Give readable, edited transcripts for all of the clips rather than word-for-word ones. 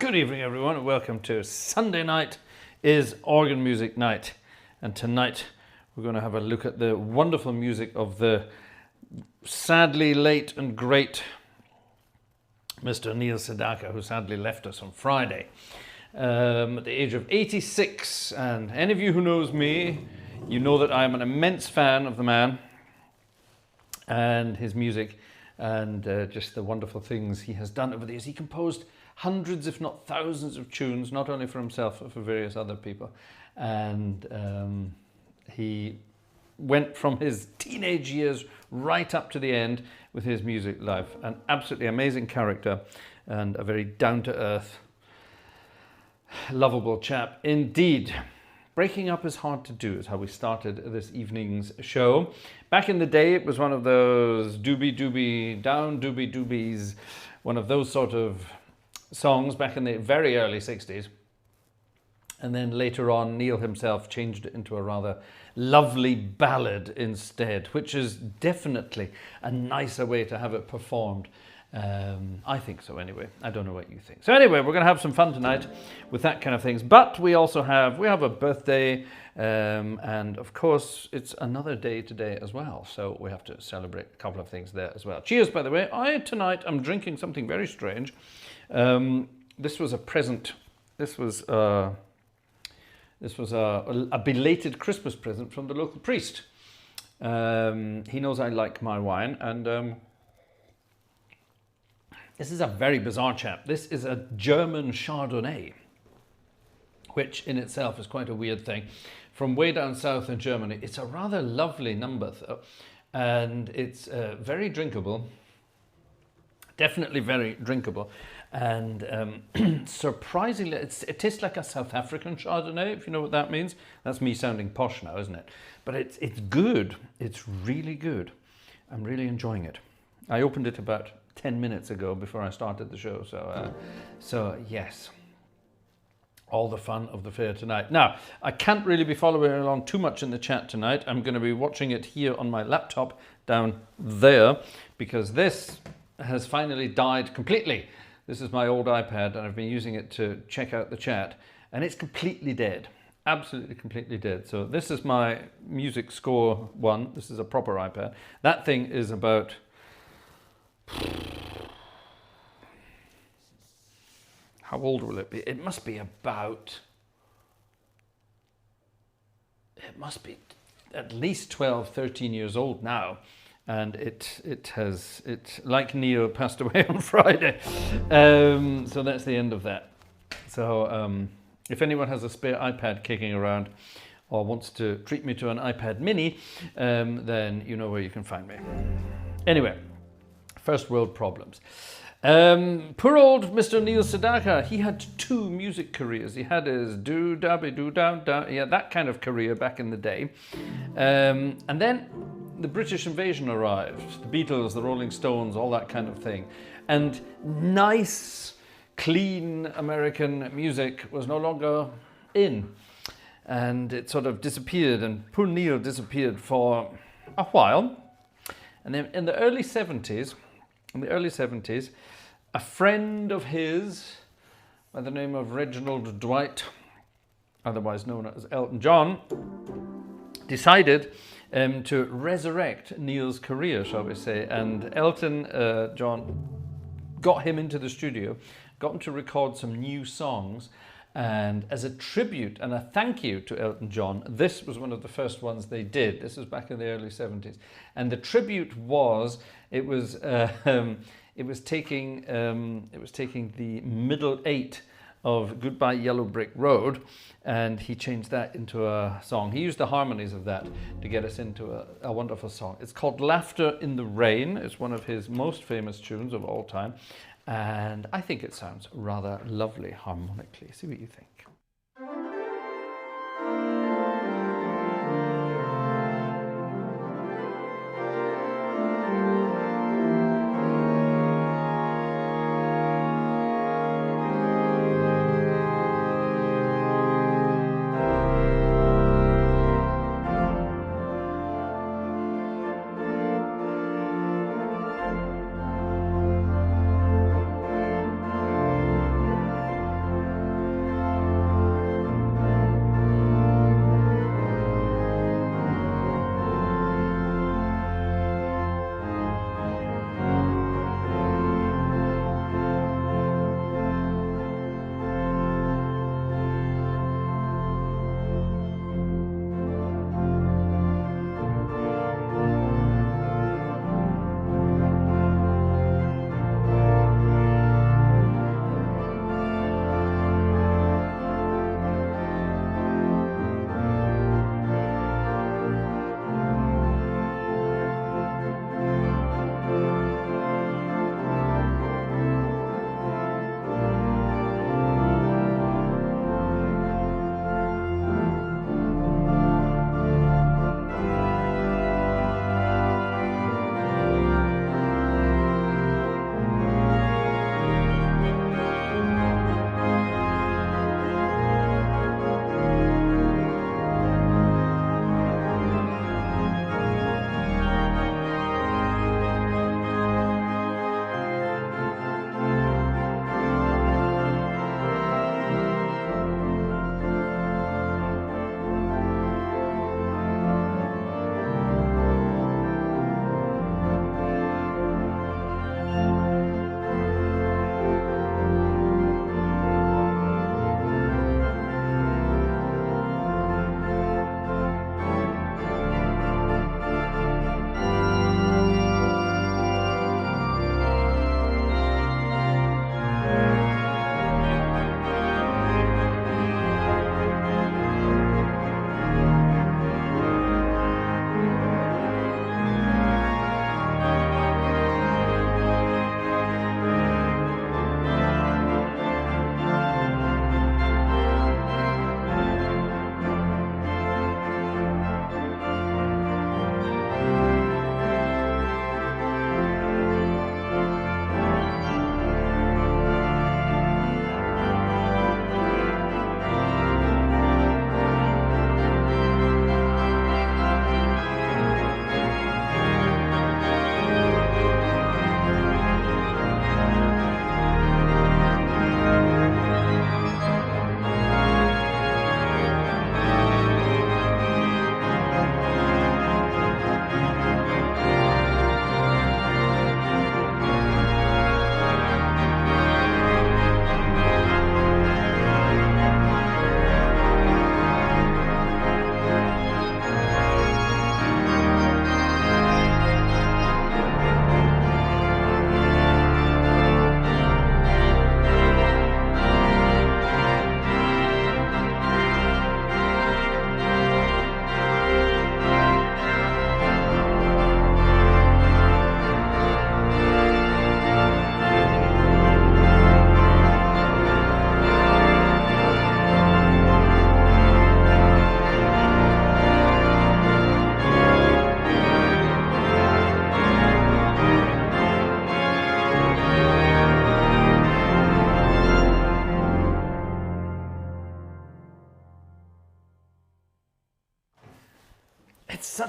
Good evening, everyone, and welcome to Sunday night is organ music night. And tonight we're going to have a look at the wonderful music of the sadly late and great Mr. Neil Sedaka, who sadly left us on Friday at the age of 86. And any of you who knows me, you know that I'm an immense fan of the man and his music and just the wonderful things he has done over the years. He composed hundreds, if not thousands, of tunes, not only for himself, but for various other people. And he went from his teenage years right up to the end with his music life. An absolutely amazing character and a very down-to-earth, lovable chap indeed. Breaking up is hard to do is how we started this evening's show. Back in the day, it was one of those doobie down doobie doobies, one of those sort of songs back in the very early 60s. And then later on, Neil himself changed it into a rather lovely ballad instead, which is definitely a nicer way to have it performed. I think so anyway. I don't know what you think. So anyway, we're going to have some fun tonight with that kind of things. But we also have a birthday, and of course it's another day today as well. So we have to celebrate a couple of things there as well. Cheers, by the way. Tonight I'm drinking something very strange. This was a present. This was a belated Christmas present from the local priest. He knows I like my wine, and this is a very bizarre chap. This is a German Chardonnay, which in itself is quite a weird thing. From way down south in Germany, it's a rather lovely number, though, and it's very drinkable. Definitely very drinkable. And surprisingly, it tastes like a South African Chardonnay, if you know what that means. That's me sounding posh now, isn't it? But it's good. It's really good. I'm really enjoying it. I opened it about 10 minutes ago before I started the show. So yes, all the fun of the fair tonight. Now, I can't really be following along too much in the chat tonight. I'm going to be watching it here on my laptop down there, because this has finally died completely. This is my old iPad, and I've been using it to check out the chat, and it's completely dead. Absolutely completely dead. So this is my music score one. This is a proper iPad. That thing is about... How old will it be? It must be at least 12, 13 years old now. And it like Neil passed away on Friday. So that's the end of that. So if anyone has a spare iPad kicking around or wants to treat me to an iPad mini, then you know where you can find me. Anyway, first world problems. Poor old Mr. Neil Sedaka, he had two music careers. He had his do-dabby-do-down-down, yeah, that kind of career back in the day. And then the British invasion arrived, the Beatles, the Rolling Stones, all that kind of thing. And nice, clean American music was no longer in. And it sort of disappeared, and poor Neil disappeared for a while. And then in the early 70s, a friend of his by the name of Reginald Dwight, otherwise known as Elton John, decided to resurrect Neil's career, shall we say. And Elton John got him into the studio, got him to record some new songs. And as a tribute and a thank you to Elton John, this was one of the first ones they did. This was back in the early 70s. And the tribute was, it was taking the middle eight of Goodbye Yellow Brick Road, and he changed that into a song. He used the harmonies of that to get us into a wonderful song. It's called Laughter in the Rain. It's one of his most famous tunes of all time. And I think it sounds rather lovely harmonically. See what you think.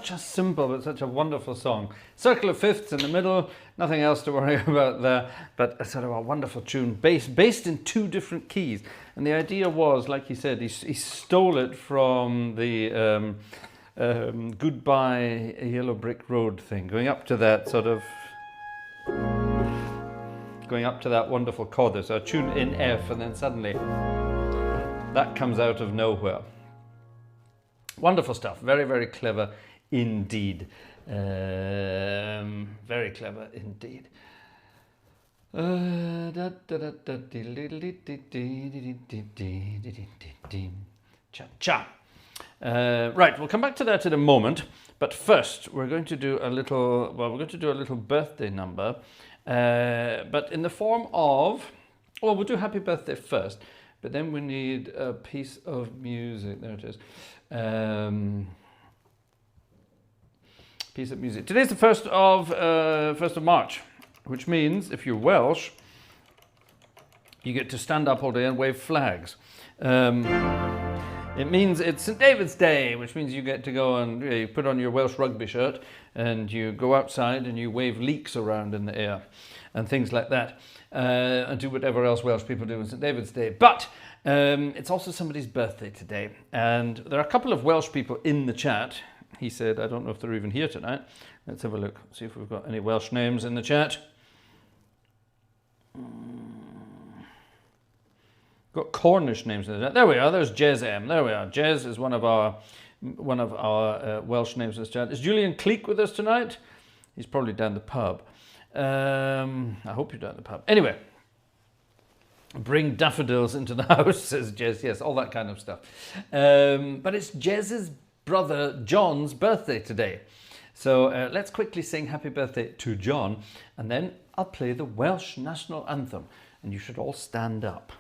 such a simple but such a wonderful song. Circle of fifths in the middle, nothing else to worry about there, but a sort of a wonderful tune based in 2 different keys. And the idea was, like he said, he stole it from the Goodbye Yellow Brick Road thing, going up to that wonderful chord there. So a tune in F, and then suddenly that comes out of nowhere. Wonderful stuff. Very, very clever indeed. Very clever indeed. Cha-cha. Right, we'll come back to that in a moment. But first, we're going to do a little birthday number. But in the form of, we'll do Happy Birthday first. But then we need a piece of music. There it is. Piece of music. Today's the 1st of March, which means if you're Welsh, you get to stand up all day and wave flags. It means it's St David's Day, which means you get to go and you put on your Welsh rugby shirt and you go outside and you wave leeks around in the air and things like that, and do whatever else Welsh people do on St David's Day. But it's also somebody's birthday today, and there are a couple of Welsh people in the chat. He said, I don't know if they're even here tonight. Let's have a look, see if we've got any Welsh names in the chat. Got Cornish names in the chat. There we are. There's Jez M. There we are. Jez is one of our Welsh names in this chat. Is Julian Cleek with us tonight? He's probably down the pub. I hope you're down the pub. Anyway, bring daffodils into the house, says Jez. Yes, all that kind of stuff. But it's Jez's brother John's birthday today. So let's quickly sing happy birthday to John, and then I'll play the Welsh national anthem, and you should all stand up.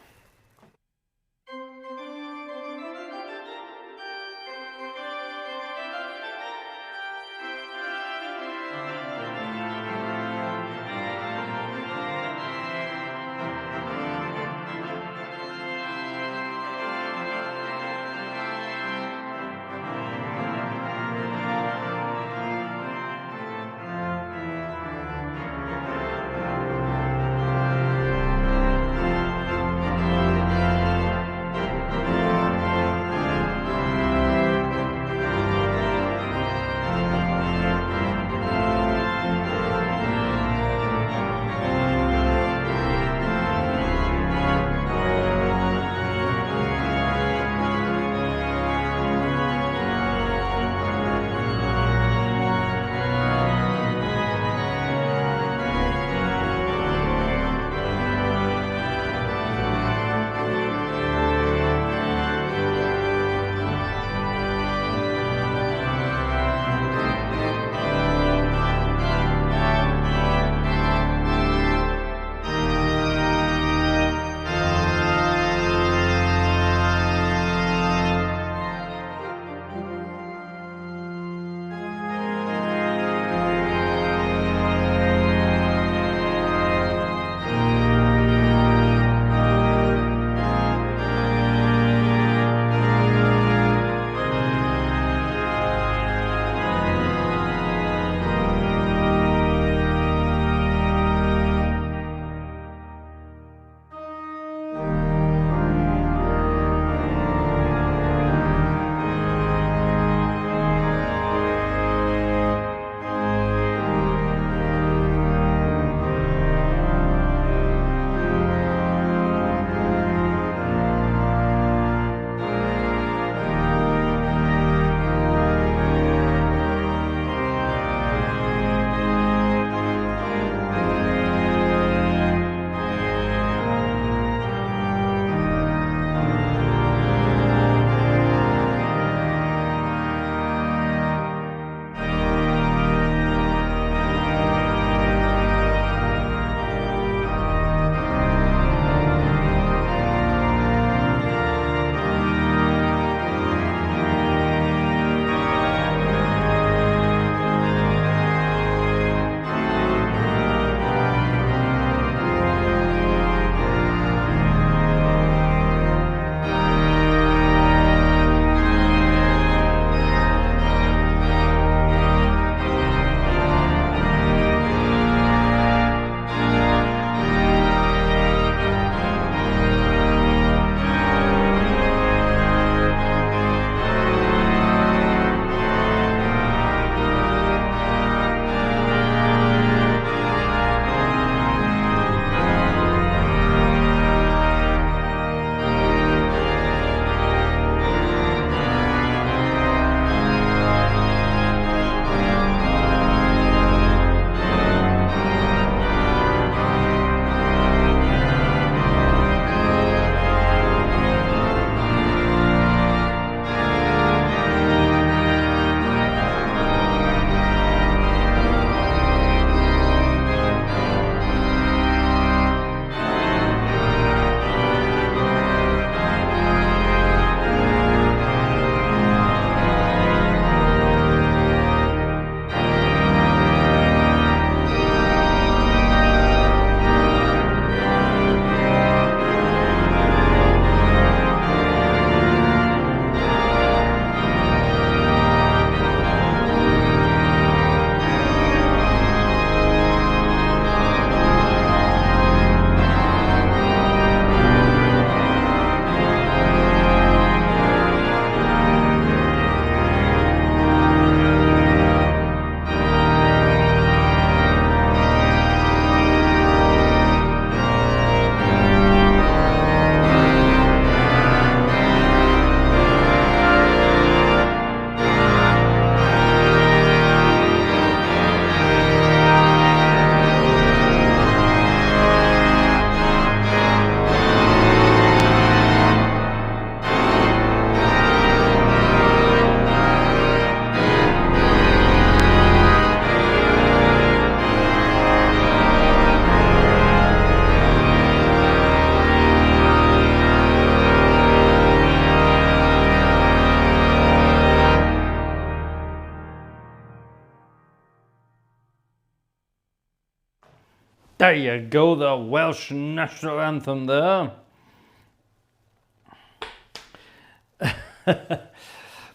There you go, the Welsh national anthem there.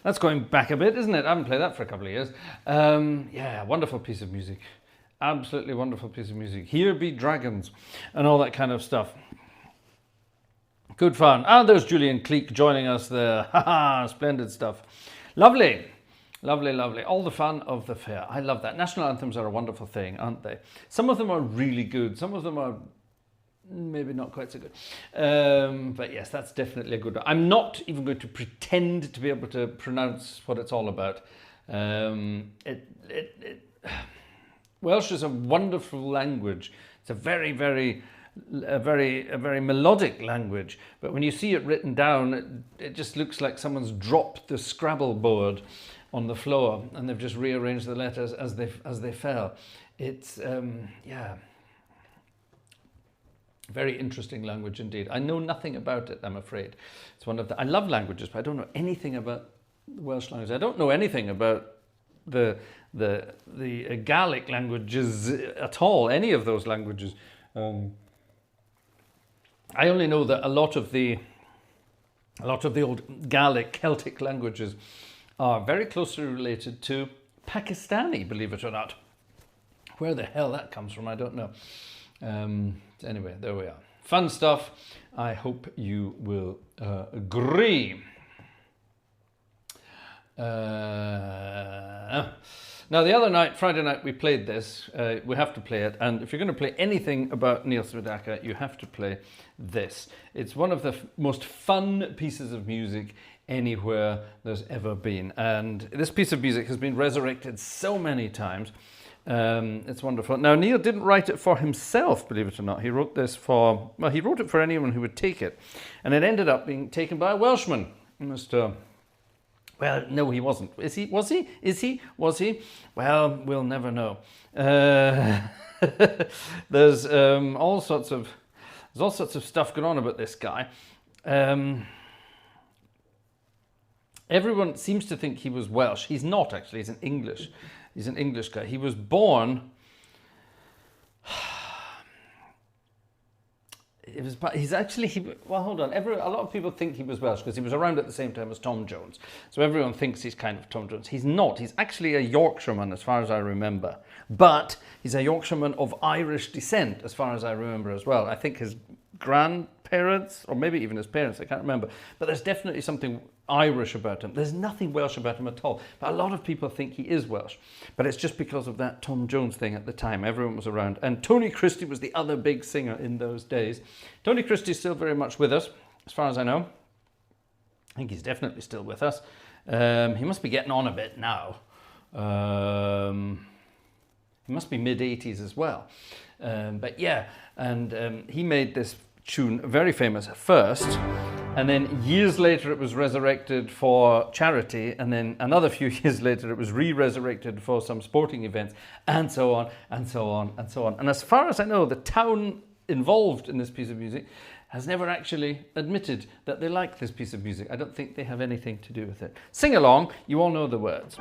That's going back a bit, isn't it? I haven't played that for a couple of years. Yeah, wonderful piece of music. Absolutely wonderful piece of music. Here Be Dragons and all that kind of stuff. Good fun. And there's Julian Cleek joining us there. Haha, splendid stuff. Lovely. Lovely, lovely. All the fun of the fair. I love that. National anthems are a wonderful thing, aren't they? Some of them are really good. Some of them are maybe not quite so good. But yes, that's definitely a good one. I'm not even going to pretend to be able to pronounce what it's all about. Welsh is a wonderful language. It's a very melodic language. But when you see it written down, it just looks like someone's dropped the Scrabble board on the floor and they've just rearranged the letters as they fell. It's yeah, very interesting language indeed. I know nothing about it, I'm afraid. It's one of the, I love languages, but I don't know anything about the Welsh language. I don't know anything about the Gaelic languages at all, any of those languages. I only know that a lot of the old Gaelic Celtic languages are very closely related to Pakistani, believe it or not. Where the hell that comes from, I don't know. Anyway, there we are. Fun stuff. I hope you will agree. Now, the other night, Friday night, we played this. We have to play it. And if you're going to play anything about Neil Sedaka, you have to play this. It's one of the most fun pieces of music anywhere there's ever been. And this piece of music has been resurrected so many times. It's wonderful. Now, Neil didn't write it for himself, believe it or not. He wrote this for, well, he wrote it for anyone who would take it. And it ended up being taken by a Welshman, Mr. Well, no, he wasn't. Is he? Was he? Is he? Was he? Well, we'll never know. There's all sorts of stuff going on about this guy. Everyone seems to think he was Welsh. He's not actually. He's an English guy. He was born. Well, hold on. A lot of people think he was Welsh because he was around at the same time as Tom Jones. So everyone thinks he's kind of Tom Jones. He's not. He's actually a Yorkshireman, as far as I remember. But he's a Yorkshireman of Irish descent, as far as I remember as well. I think his grandparents, or maybe even his parents, I can't remember. But there's definitely something Irish about him. There's nothing Welsh about him at all. But a lot of people think he is Welsh. But it's just because of that Tom Jones thing at the time. Everyone was around. And Tony Christie was the other big singer in those days. Tony Christie's still very much with us, as far as I know. I think he's definitely still with us. He must be getting on a bit now. He must be mid-80s as well. But yeah, and he made this tune very famous first, and then years later it was resurrected for charity, and then another few years later it was re-resurrected for some sporting events, and so on, and so on, and so on. And as far as I know, the town involved in this piece of music has never actually admitted that they like this piece of music. I don't think they have anything to do with it. Sing along, you all know the words.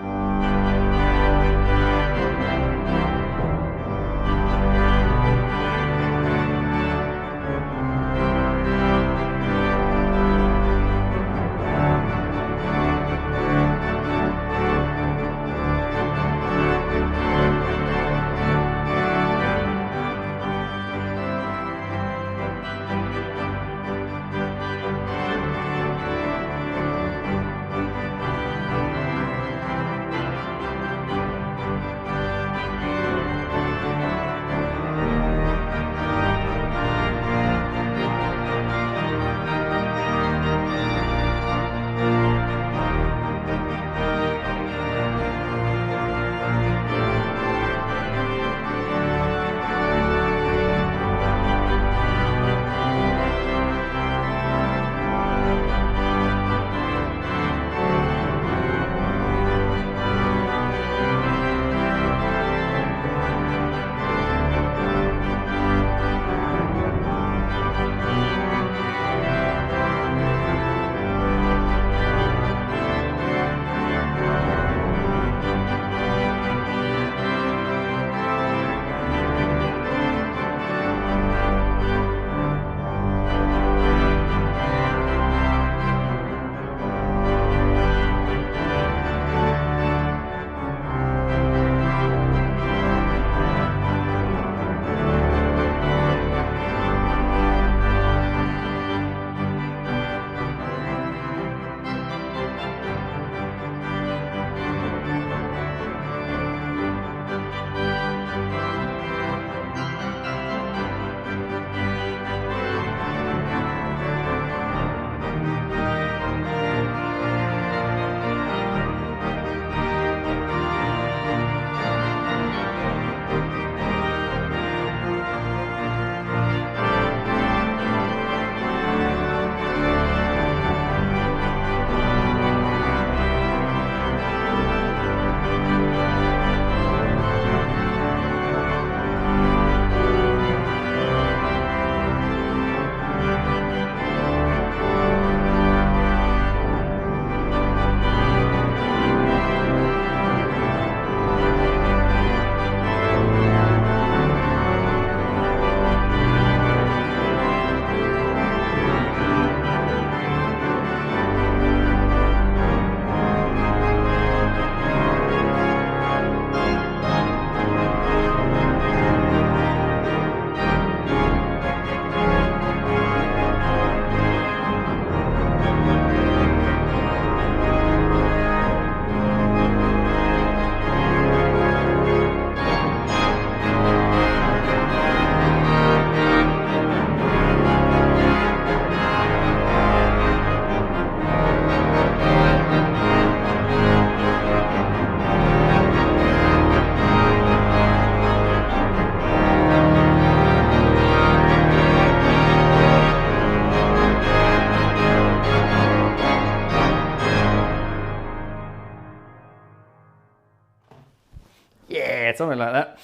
something like that.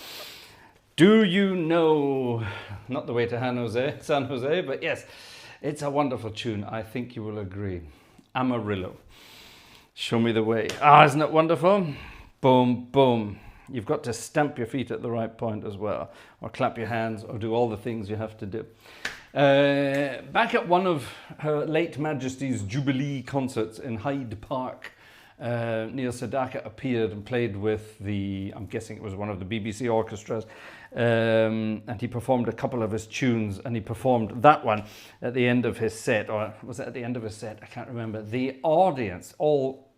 Do you know, not the way to San Jose, but yes, it's a wonderful tune. I think you will agree. Amarillo, show me the way. Isn't it wonderful? Boom, boom. You've got to stamp your feet at the right point as well, or clap your hands, or do all the things you have to do. Back at one of Her Late Majesty's Jubilee concerts in Hyde Park, Neil Sedaka appeared and played with I'm guessing it was one of the BBC orchestras, and he performed a couple of his tunes, and he performed that one at the end of his set, or was it at the end of his set? I can't remember. The audience, all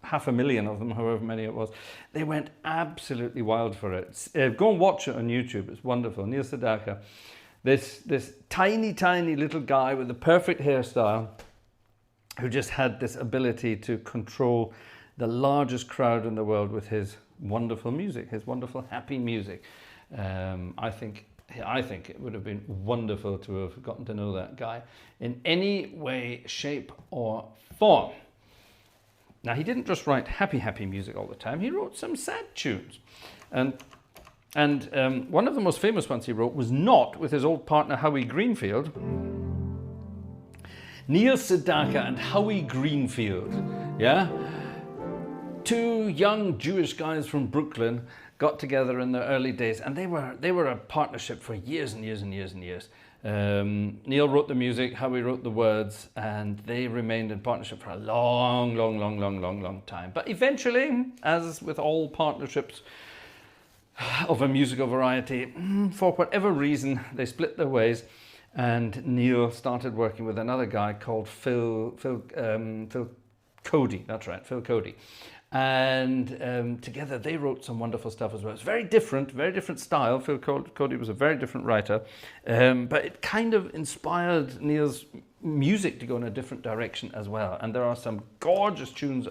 500,000 of them, however many it was, they went absolutely wild for it. Go and watch it on YouTube. It's wonderful. Neil Sedaka, this tiny little guy with the perfect hairstyle, who just had this ability to control the largest crowd in the world with his wonderful music, his wonderful happy music. I think it would have been wonderful to have gotten to know that guy in any way, shape or form. Now, he didn't just write happy music all the time. He wrote some sad tunes. And one of the most famous ones he wrote was not with his old partner, Howie Greenfield. Neil Sedaka and Howie Greenfield, yeah? Two young Jewish guys from Brooklyn got together in the early days, and they were a partnership for years and years and years and years. Neil wrote the music, Howie wrote the words, and they remained in partnership for a long time. But eventually, as with all partnerships of a musical variety, for whatever reason, they split their ways, and Neil started working with another guy called Phil Cody. That's right, Phil Cody. And together they wrote some wonderful stuff as well. It's very different style. Phil Cody was a very different writer, but it kind of inspired Neil's music to go in a different direction as well. And there are some gorgeous tunes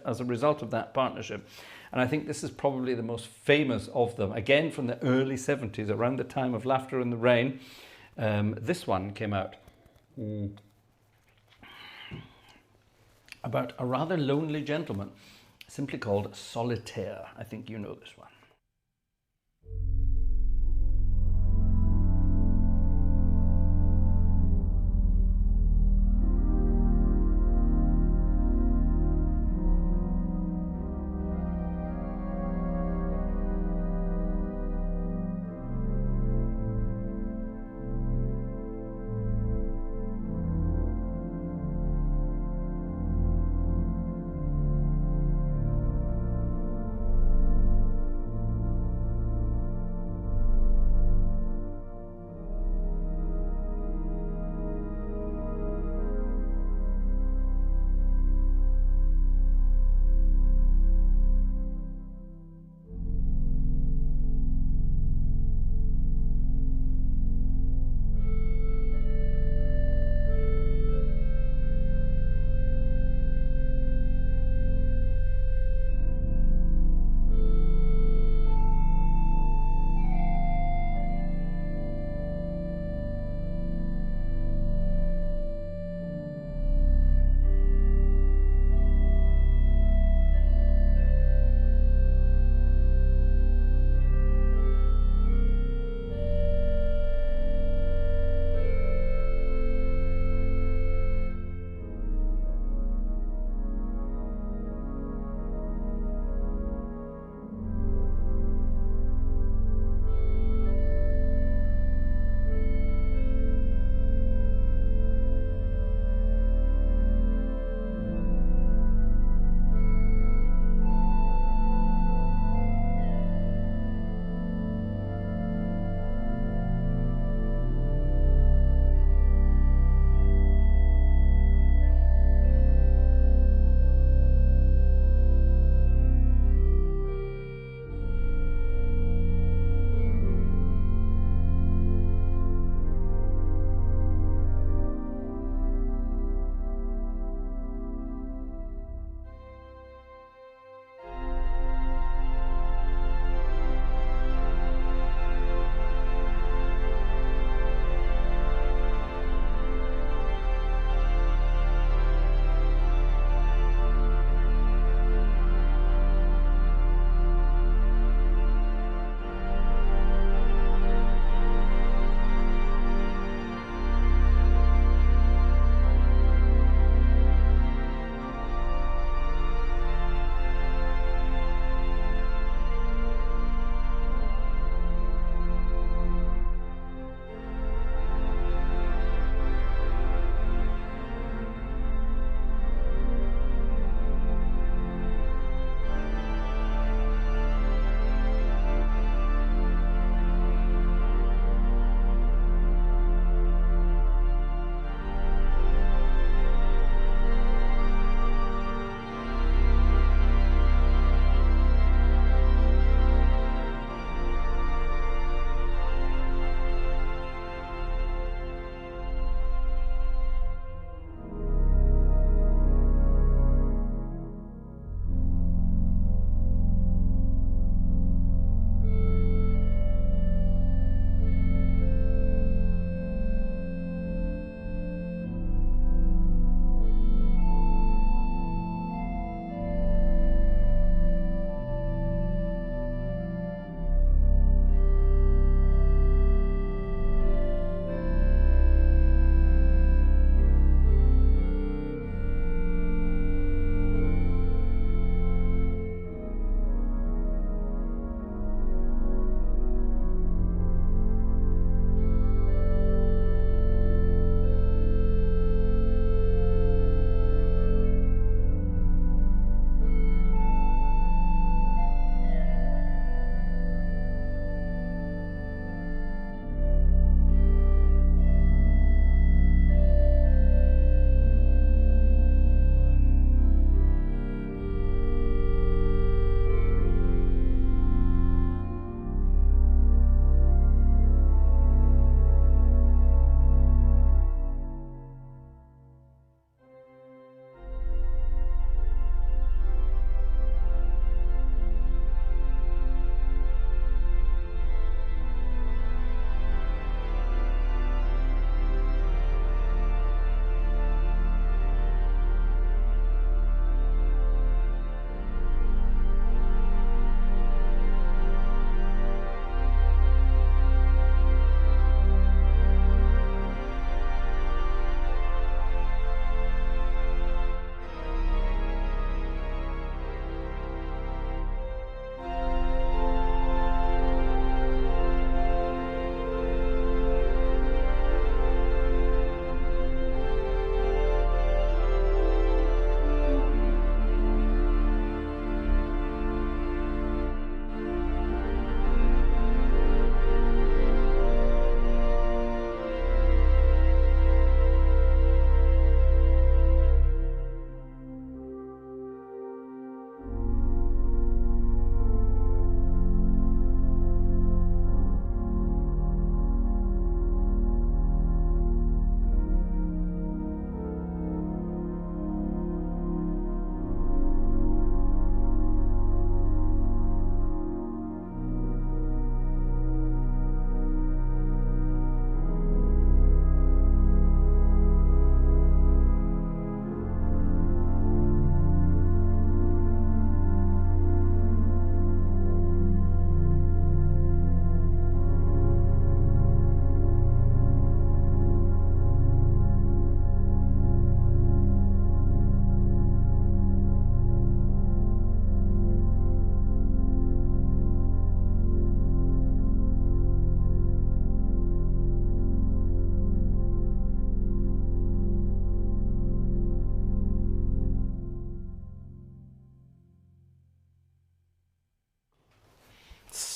as a result of that partnership. And I think this is probably the most famous of them. Again, from the early 70s, around the time of Laughter in the Rain. This one came out. About a rather lonely gentleman, simply called Solitaire. I think you know this one.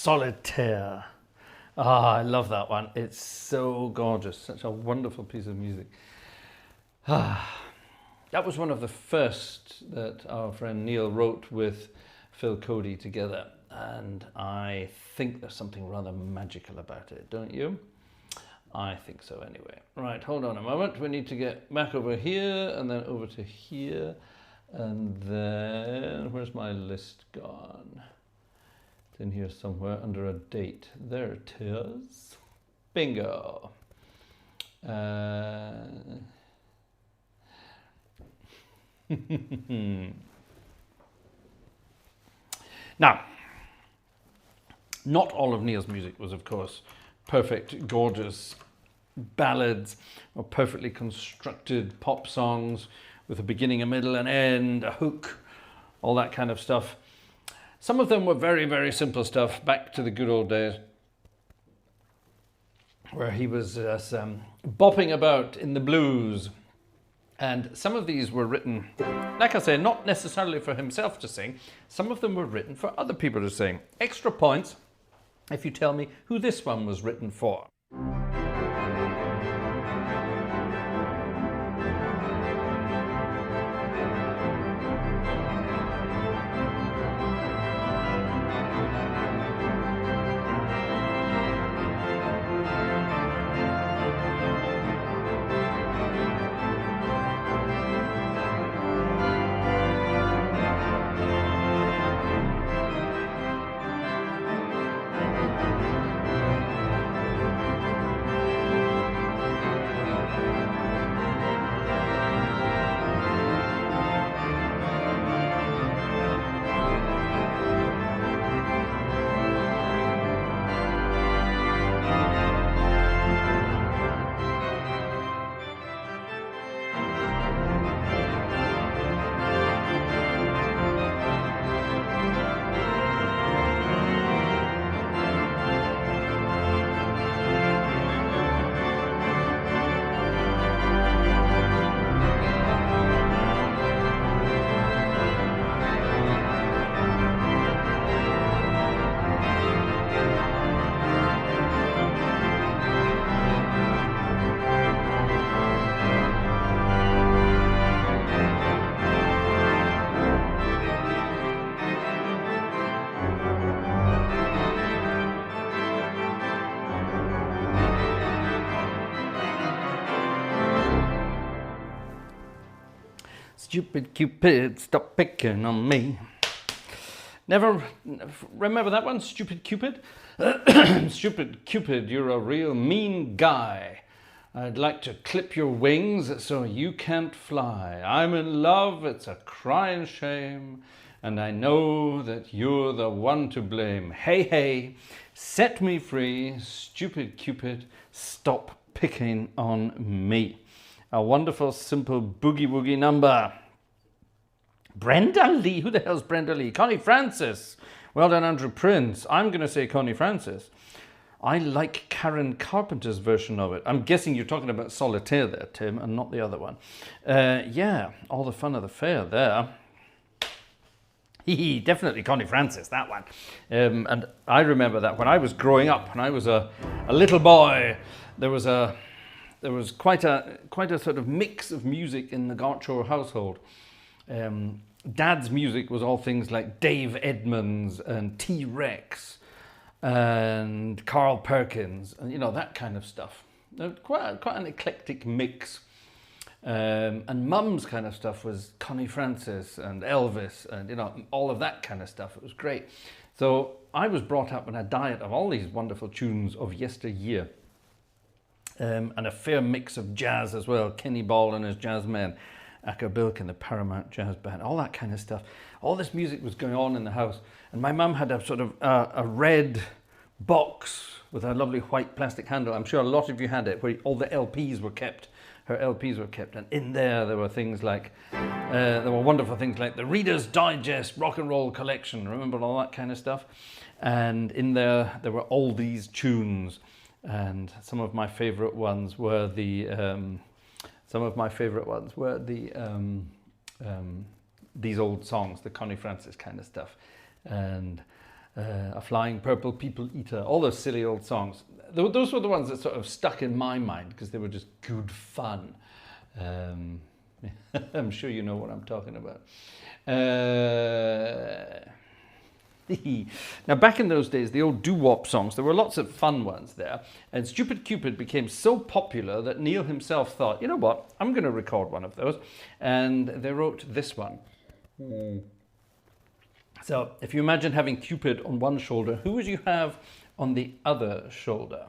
Solitaire. Ah, I love that one. It's so gorgeous. Such a wonderful piece of music. Ah, that was one of the first that our friend Neil wrote with Phil Cody together. And I think there's something rather magical about it, don't you? I think so anyway. Right, hold on a moment. We need to get back over here and then over to here. And then, where's my list gone? It's in here somewhere under a date. There it is. Bingo. Now, not all of Neil's music was, of course, perfect, gorgeous ballads or perfectly constructed pop songs with a beginning, a middle, an end, a hook, all that kind of stuff. Some of them were very, very simple stuff, back to the good old days, where he was bopping about in the blues. And some of these were written, like I say, not necessarily for himself to sing. Some of them were written for other people to sing. Extra points if you tell me who this one was written for. Stupid Cupid, stop picking on me. Never remember that one? Stupid Cupid? Stupid Cupid, you're a real mean guy. I'd like to clip your wings so you can't fly. I'm in love, it's a crying shame, and I know that you're the one to blame. Hey, hey, set me free, stupid Cupid, stop picking on me. A wonderful, simple boogie-woogie number. Brenda Lee. Who the hell's Brenda Lee? Connie Francis. Well done, Andrew Prince. I'm going to say Connie Francis. I like Karen Carpenter's version of it. I'm guessing you're talking about Solitaire there, Tim, and not the other one. Yeah, all the fun of the fair there. Definitely Connie Francis, that one. And I remember that when I was growing up, when I was a little boy, there was quite a sort of mix of music in the Gartshore household. Dad's music was all things like Dave Edmunds and T-Rex and Carl Perkins and, you know, that kind of stuff. Quite an eclectic mix. And Mum's kind of stuff was Connie Francis and Elvis and, you know, all of that kind of stuff. It was great. So I was brought up in a diet of all these wonderful tunes of yesteryear. And a fair mix of jazz as well. Kenny Ball and his jazz men, Acker Bilk and the Paramount Jazz Band, all that kind of stuff. All this music was going on in the house. And my mum had a sort of a red box with a lovely white plastic handle. I'm sure a lot of you had it, where all the LPs were kept. Her LPs were kept. And in there were things like, there were wonderful things like the Reader's Digest Rock and Roll Collection. Remember all that kind of stuff? And in there were all these tunes. And some of my favorite ones were the these old songs, the Connie Francis kind of stuff. And A Flying Purple People Eater, all those silly old songs. Those were the ones that sort of stuck in my mind because they were just good fun. I'm sure you know what I'm talking about. Now, back in those days, the old doo-wop songs, there were lots of fun ones there. And Stupid Cupid became so popular that Neil himself thought, you know what, I'm going to record one of those. And they wrote this one. So if you imagine having Cupid on one shoulder, who would you have on the other shoulder?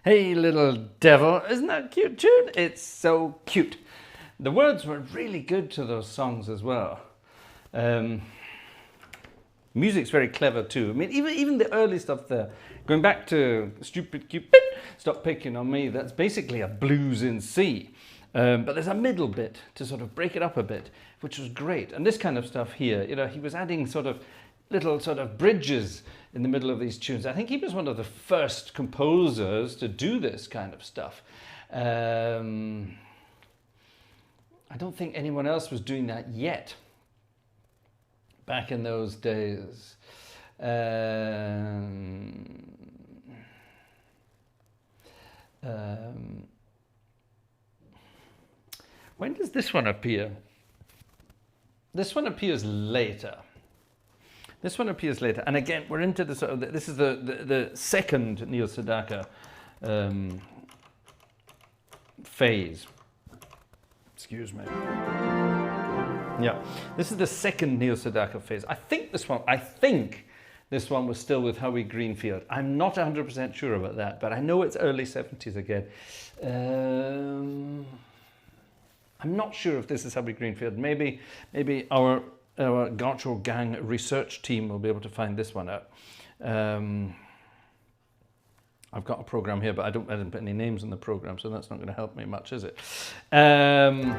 Hey little devil, isn't that a cute tune? It's so cute. The words were really good to those songs as well. Music's very clever too. I mean, even the early stuff there, going back to Stupid Cupid, Stop Picking on Me, that's basically a blues in C. But there's a middle bit to sort of break it up a bit, which was great. And this kind of stuff here, you know, he was adding sort of little sort of bridges in the middle of these tunes. I think he was one of the first composers to do this kind of stuff. I don't think anyone else was doing that yet back in those days. When does this one appear? This one appears later. This one appears later, and again, we're into the sort of this is the second Neil Sedaka phase. Excuse me. Yeah, this is the second Neil Sedaka phase. I think this one was still with Howie Greenfield. I'm not 100% sure about that, but I know it's early 70s again. I'm not sure if this is Howie Greenfield. Maybe our Gartshore gang research team will be able to find this one out. I've got a program here, but I didn't put any names in the program, so that's not going to help me much, is it? I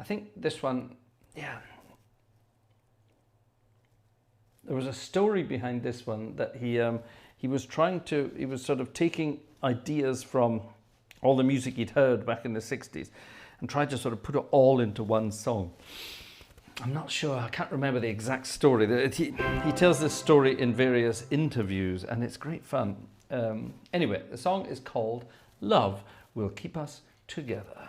think this one, yeah. There was a story behind this one that he was sort of taking ideas from all the music he'd heard back in the 60s and tried to sort of put it all into one song. I'm not sure, I can't remember the exact story. He tells this story in various interviews and it's great fun. Anyway, the song is called Love Will Keep Us Together.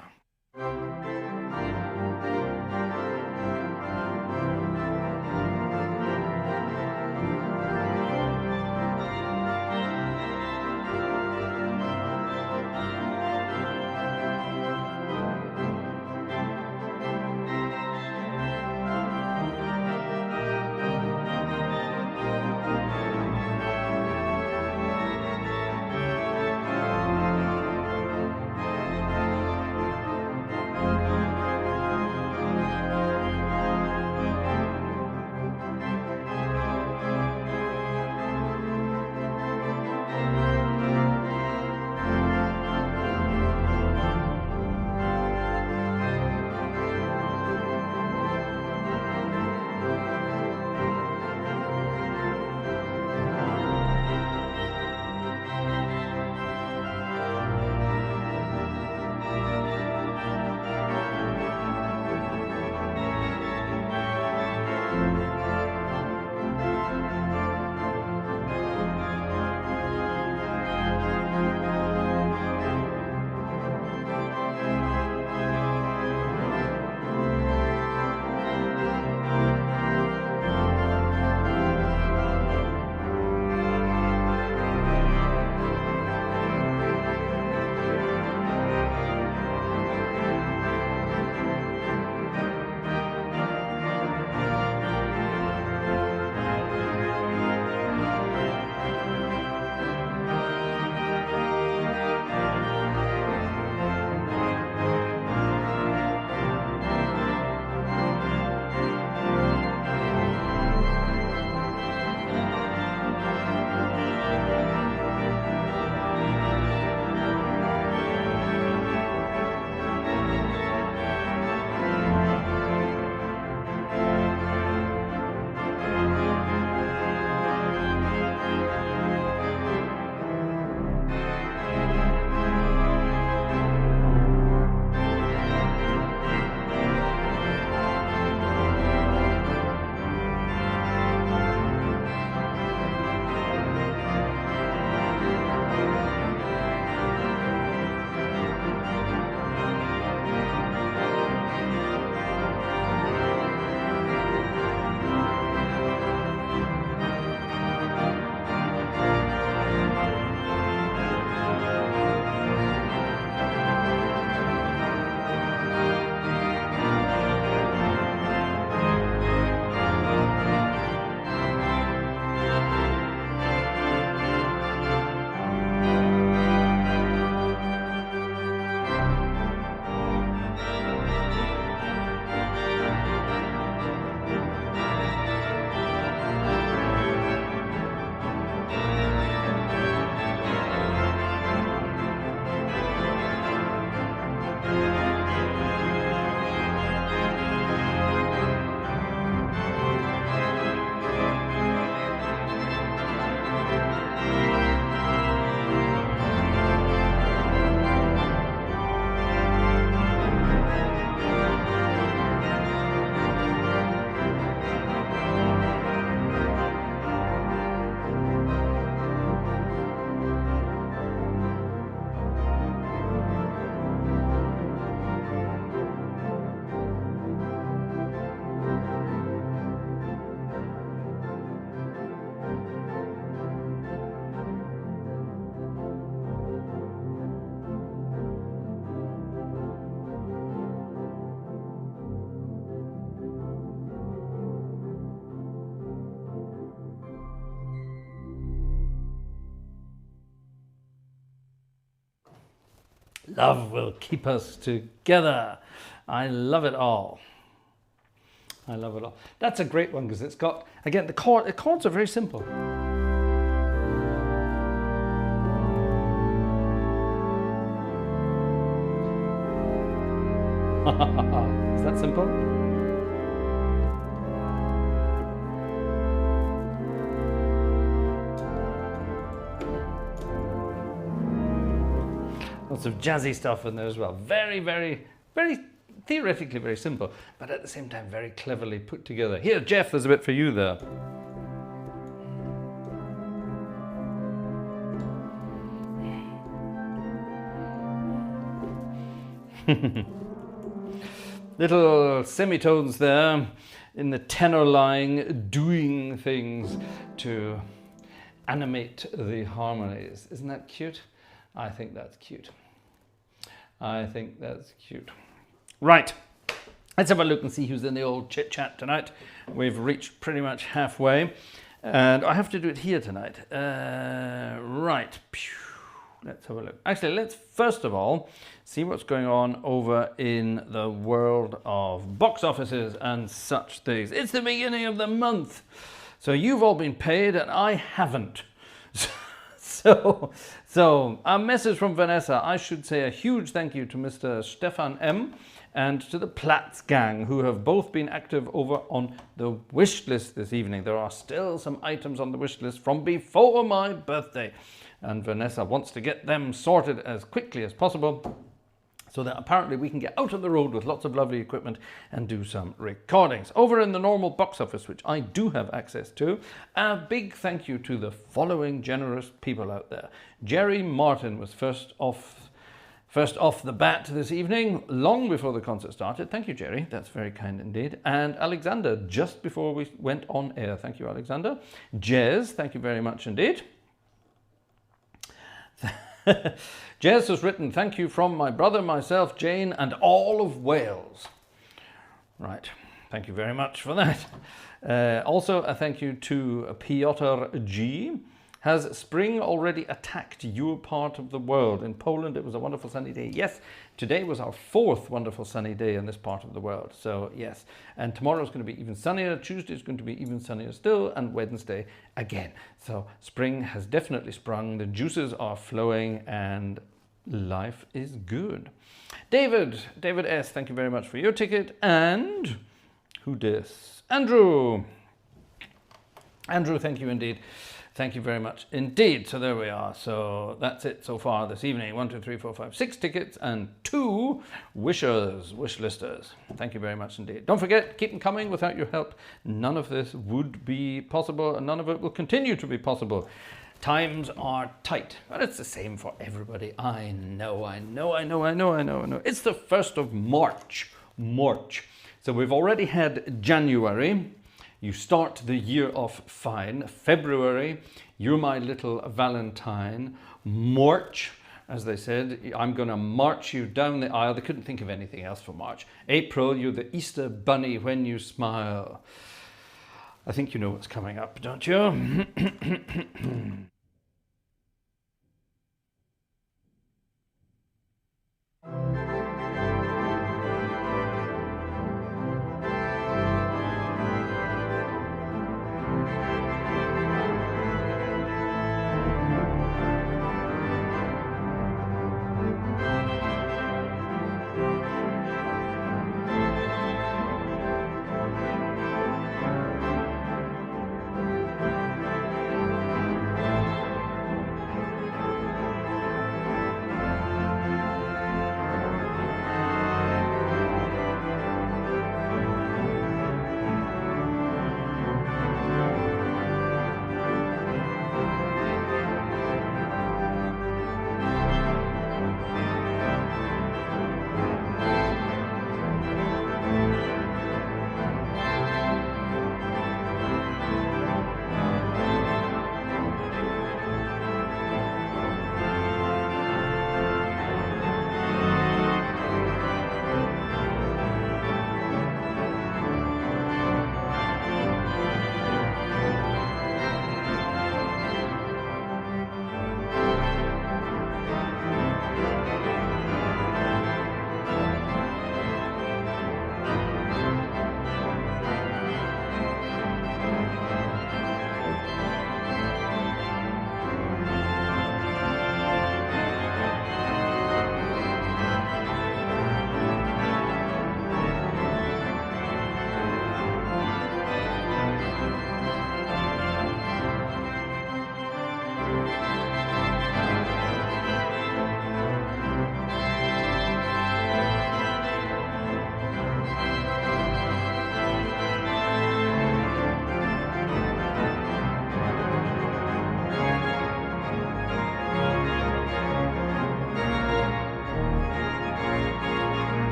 Love will keep us together. I love it all. I love it all. That's a great one because it's got, again, the chords are very simple. Is that simple? Lots of jazzy stuff in there as well. Very, very, very theoretically very simple, but at the same time very cleverly put together. Here, Jeff, there's a bit for you there. Little semitones there in the tenor line, doing things to animate the harmonies. Isn't that cute? I think that's cute. I think that's cute. Right, let's have a look and see who's in the old chit chat tonight. We've reached pretty much halfway, and I have to do it here tonight. Right, let's have a look. Actually, let's first of all see what's going on over in the world of box offices and such things. It's the beginning of the month, so you've all been paid and I haven't. So a message from Vanessa. I should say a huge thank you to Mr. Stefan M. and to the Platz gang, who have both been active over on the wish list this evening. There are still some items on the wish list from before my birthday, and Vanessa wants to get them sorted as quickly as possible so that apparently we can get out on the road with lots of lovely equipment and do some recordings. Over in the normal box office, which I do have access to, a big thank you to the following generous people out there. Jerry Martin was first off the bat this evening, long before the concert started. Thank you, Jerry. That's very kind indeed. And Alexander, just before we went on air. Thank you, Alexander. Jez, thank you very much indeed. Jez has written, thank you from my brother, myself, Jane, and all of Wales. Right. Thank you very much for that. Also, a thank you to Piotr G. Has spring already attacked your part of the world? In Poland, it was a wonderful sunny day. Yes, today was our fourth wonderful sunny day in this part of the world. So yes, and tomorrow is going to be even sunnier. Tuesday is going to be even sunnier still, and Wednesday again. So spring has definitely sprung. The juices are flowing, and life is good. David S., thank you very much for your ticket. And who dis? Andrew, thank you indeed. Thank you very much indeed. So there we are. So that's it so far this evening. 1, 2, 3, 4, 5, 6 tickets and 2 wish listers. Thank you very much indeed. Don't forget, keep them coming. Without your help, none of this would be possible, and none of it will continue to be possible. Times are tight, but it's the same for everybody. I know. It's the 1st of March. So we've already had January. You start the year off fine. February, you're my little Valentine. March, as they said, I'm going to march you down the aisle. They couldn't think of anything else for March. April, you're the Easter bunny when you smile. I think you know what's coming up, don't you?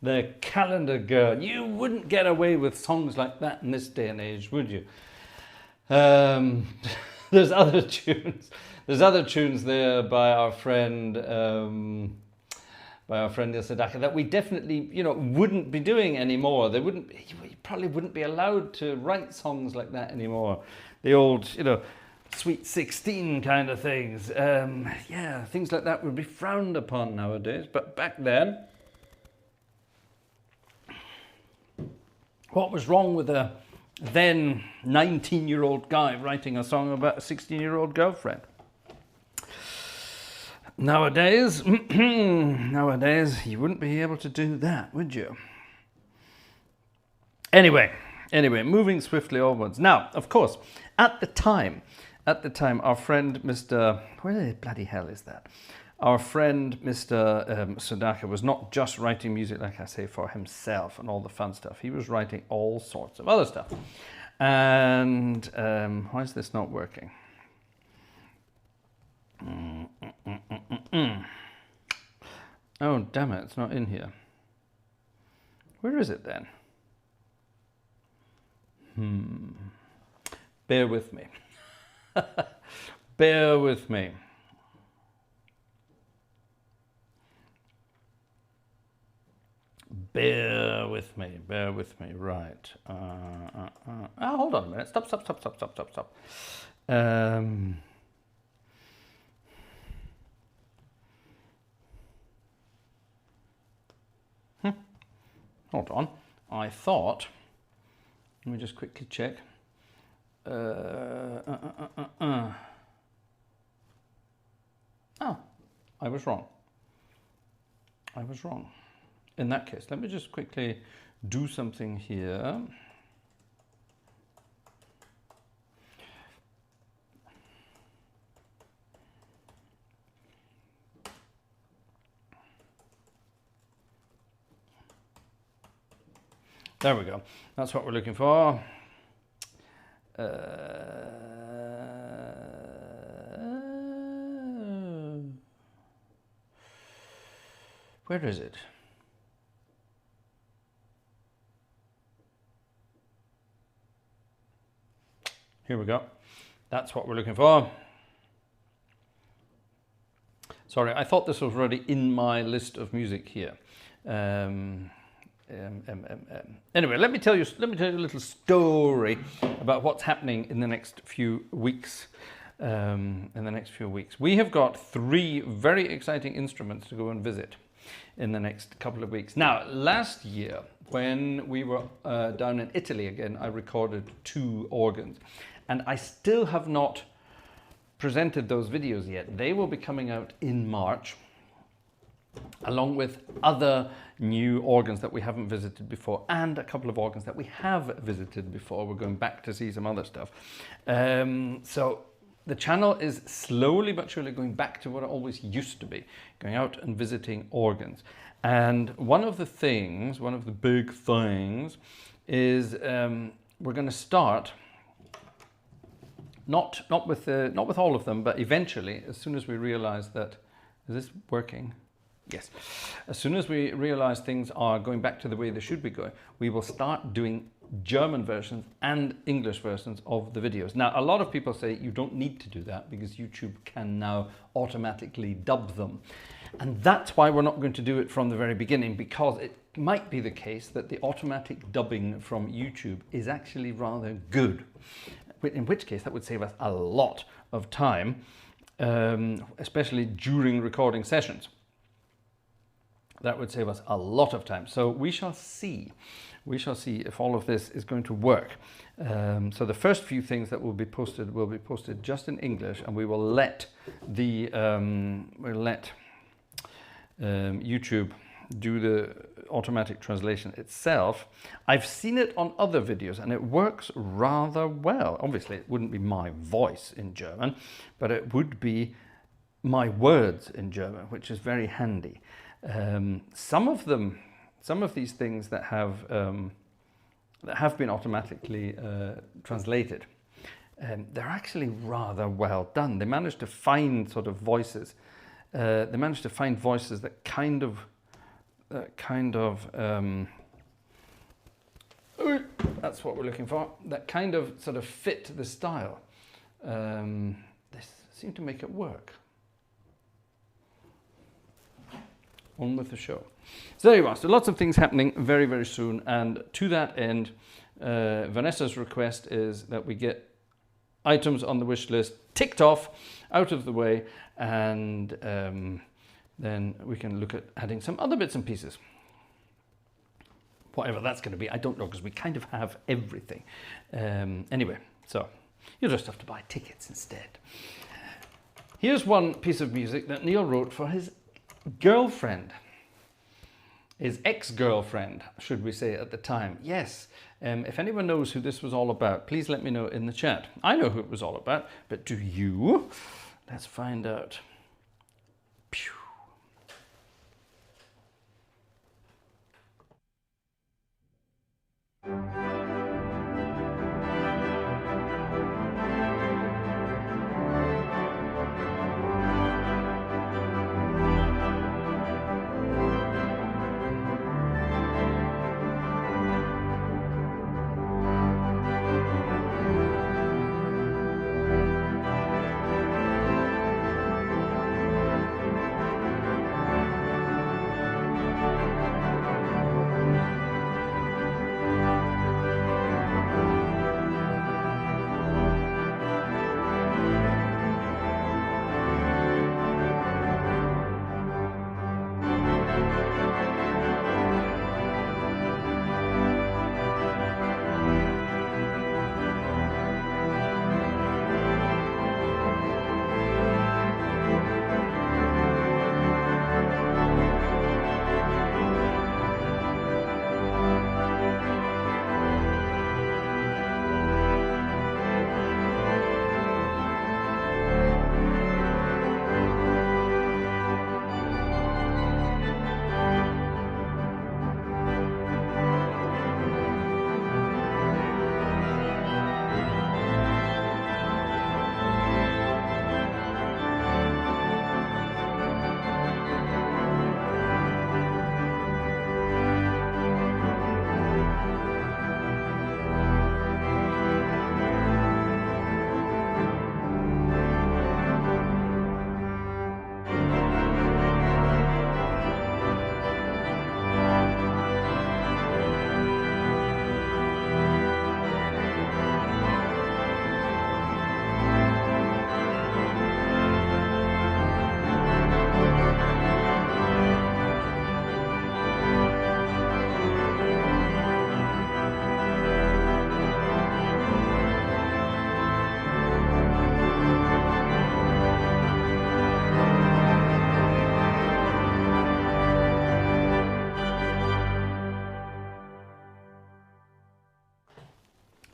the calendar girl. You wouldn't get away with songs like that in this day and age, would you? There's other tunes. There's other tunes there by our friend Neil Sedaka that we definitely, wouldn't be doing anymore. They wouldn't. You probably wouldn't be allowed to write songs like that anymore. The old, Sweet 16 kind of things. Things like that would be frowned upon nowadays. But back then, what was wrong with a then 19-year-old guy writing a song about a 16-year-old girlfriend? Nowadays, you wouldn't be able to do that, would you? Anyway, moving swiftly onwards. Now, of course, at the time, our friend Mr. Where the bloody hell is that? Our friend Mr. Sedaka was not just writing music, like I say, for himself and all the fun stuff. He was writing all sorts of other stuff. And why is this not working? Oh, damn it, it's not in here. Where is it then? Bear with me. Bear with me. Bear with me, right. Hold on a minute. Stop. Hold on. I thought, let me just quickly check. Oh, I was wrong. In that case, let me just quickly do something here. There we go. That's what we're looking for. Where is it? Here we go. That's what we're looking for. Sorry, I thought this was already in my list of music here. Anyway, let me tell you a little story about what's happening in the next few weeks. We have got 3 very exciting instruments to go and visit in the next couple of weeks. Now, last year, when we were down in Italy again, I recorded 2 organs, and I still have not presented those videos yet. They will be coming out in March, along with other new organs that we haven't visited before, and a couple of organs that we have visited before. We're going back to see some other stuff. So the channel is slowly but surely going back to what it always used to be, going out and visiting organs. And one of the big things is we're going to start, not with all of them, but eventually, as soon as we realize that, is this working? Yes. As soon as we realize things are going back to the way they should be going, we will start doing German versions and English versions of the videos. Now, a lot of people say you don't need to do that because YouTube can now automatically dub them. And that's why we're not going to do it from the very beginning, because it might be the case that the automatic dubbing from YouTube is actually rather good. In which case, that would save us a lot of time, especially during recording sessions. That would save us a lot of time. So we shall see. We shall see if all of this is going to work. So the first few things that will be posted just in English, and we will let YouTube do the automatic translation itself. I've seen it on other videos and it works rather well. Obviously, it wouldn't be my voice in German, but it would be my words in German, which is very handy. Some of these things that have been automatically translated, they're actually rather well done. They managed to find sort of voices. They managed to find voices that kind of that kind of, that's what we're looking for, that kind of sort of fit the style. This seemed to make it work. On with the show. So there you are. So lots of things happening very, very soon. And to that end, Vanessa's request is that we get items on the wish list ticked off, out of the way, and then we can look at adding some other bits and pieces. Whatever that's going to be, I don't know, because we kind of have everything. Anyway, so you'll just have to buy tickets instead. Here's one piece of music that Neil wrote for his girlfriend. His ex-girlfriend, should we say, at the time. Yes, if anyone knows who this was all about, please let me know in the chat. I know who it was all about, but do you? Let's find out. Pew.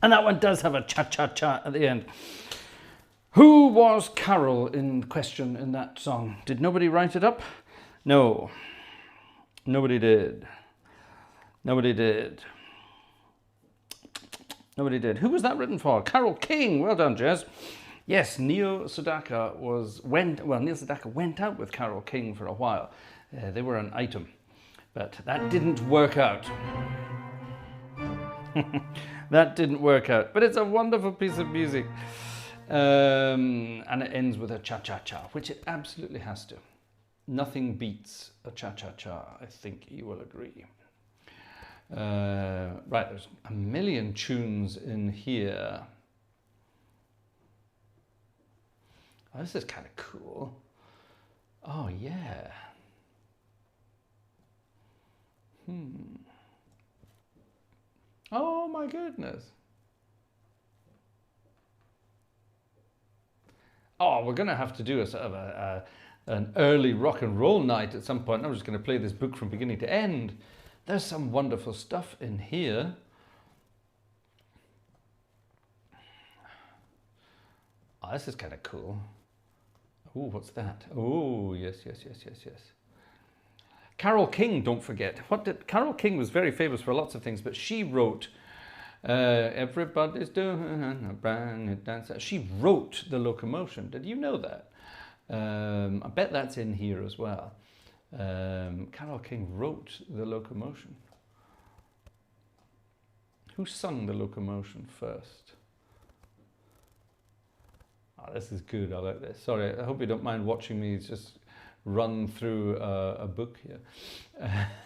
And that one does have a cha-cha-cha at the end. Who was Carol in question in that song? Did nobody write it up? No. Nobody did. Nobody did. Nobody did. Who was that written for? Carole King. Well done, Jez. Yes, Neil Sedaka Neil Sedaka went out with Carole King for a while. They were an item, but that didn't work out. That didn't work out, but it's a wonderful piece of music. And it ends with a cha-cha-cha, which it absolutely has to. Nothing beats a cha-cha-cha, I think you will agree. Right, there's a million tunes in here. Oh, this is kind of cool. Oh, yeah. Oh, my goodness. Oh, we're going to have to do a sort of an early rock and roll night at some point. I'm just going to play this book from beginning to end. There's some wonderful stuff in here. Oh, this is kind of cool. Oh, what's that? Oh, yes, yes, yes, yes, yes. Carole King, don't forget. Carole King was very famous for lots of things, but she wrote Everybody's Doing a Brand New Dance. She wrote The Locomotion. Did you know that? I bet that's in here as well. Carole King wrote The Locomotion. Who sung The Locomotion first? Oh, this is good, I like this. Sorry, I hope you don't mind watching me just run through a book here.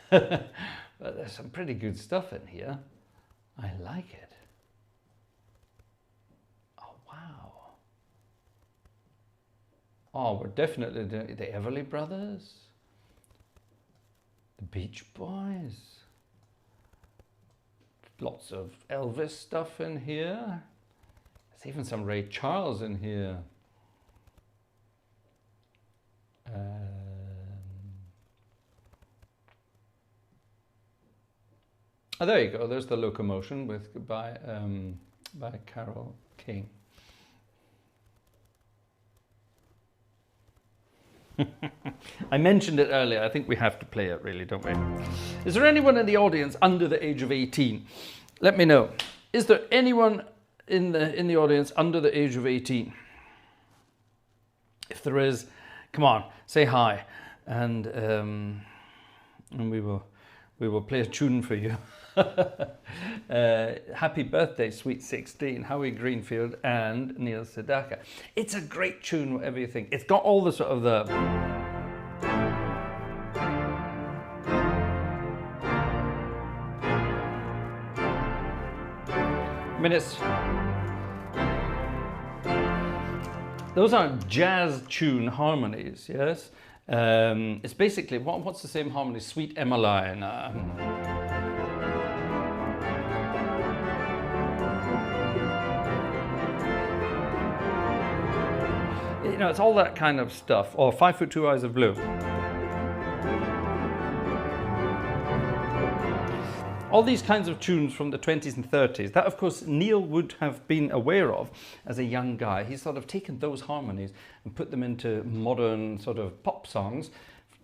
But there's some pretty good stuff in here. I like it. Oh, wow. Oh, we're definitely doing the Everly Brothers, the Beach Boys. Lots of Elvis stuff in here. There's even some Ray Charles in here. Oh, there you go. There's The Locomotion by Carole King. I mentioned it earlier. I think we have to play it, really, don't we? Is there anyone in the audience under the age of 18? Let me know. Is there anyone in the audience under the age of 18? If there is, come on, say hi, and we will play a tune for you. Happy birthday, Sweet 16, Howie Greenfield and Neil Sedaka. It's a great tune, whatever you think. It's got all the sort of the... I mean, those aren't jazz tune harmonies, yes? It's basically, what's the same harmony? Sweet Emmeline. You know, it's all that kind of stuff. Or 5 Foot 2 Eyes of Blue. All these kinds of tunes from the 20s and 30s, that of course Neil would have been aware of as a young guy. He's sort of taken those harmonies and put them into modern sort of pop songs.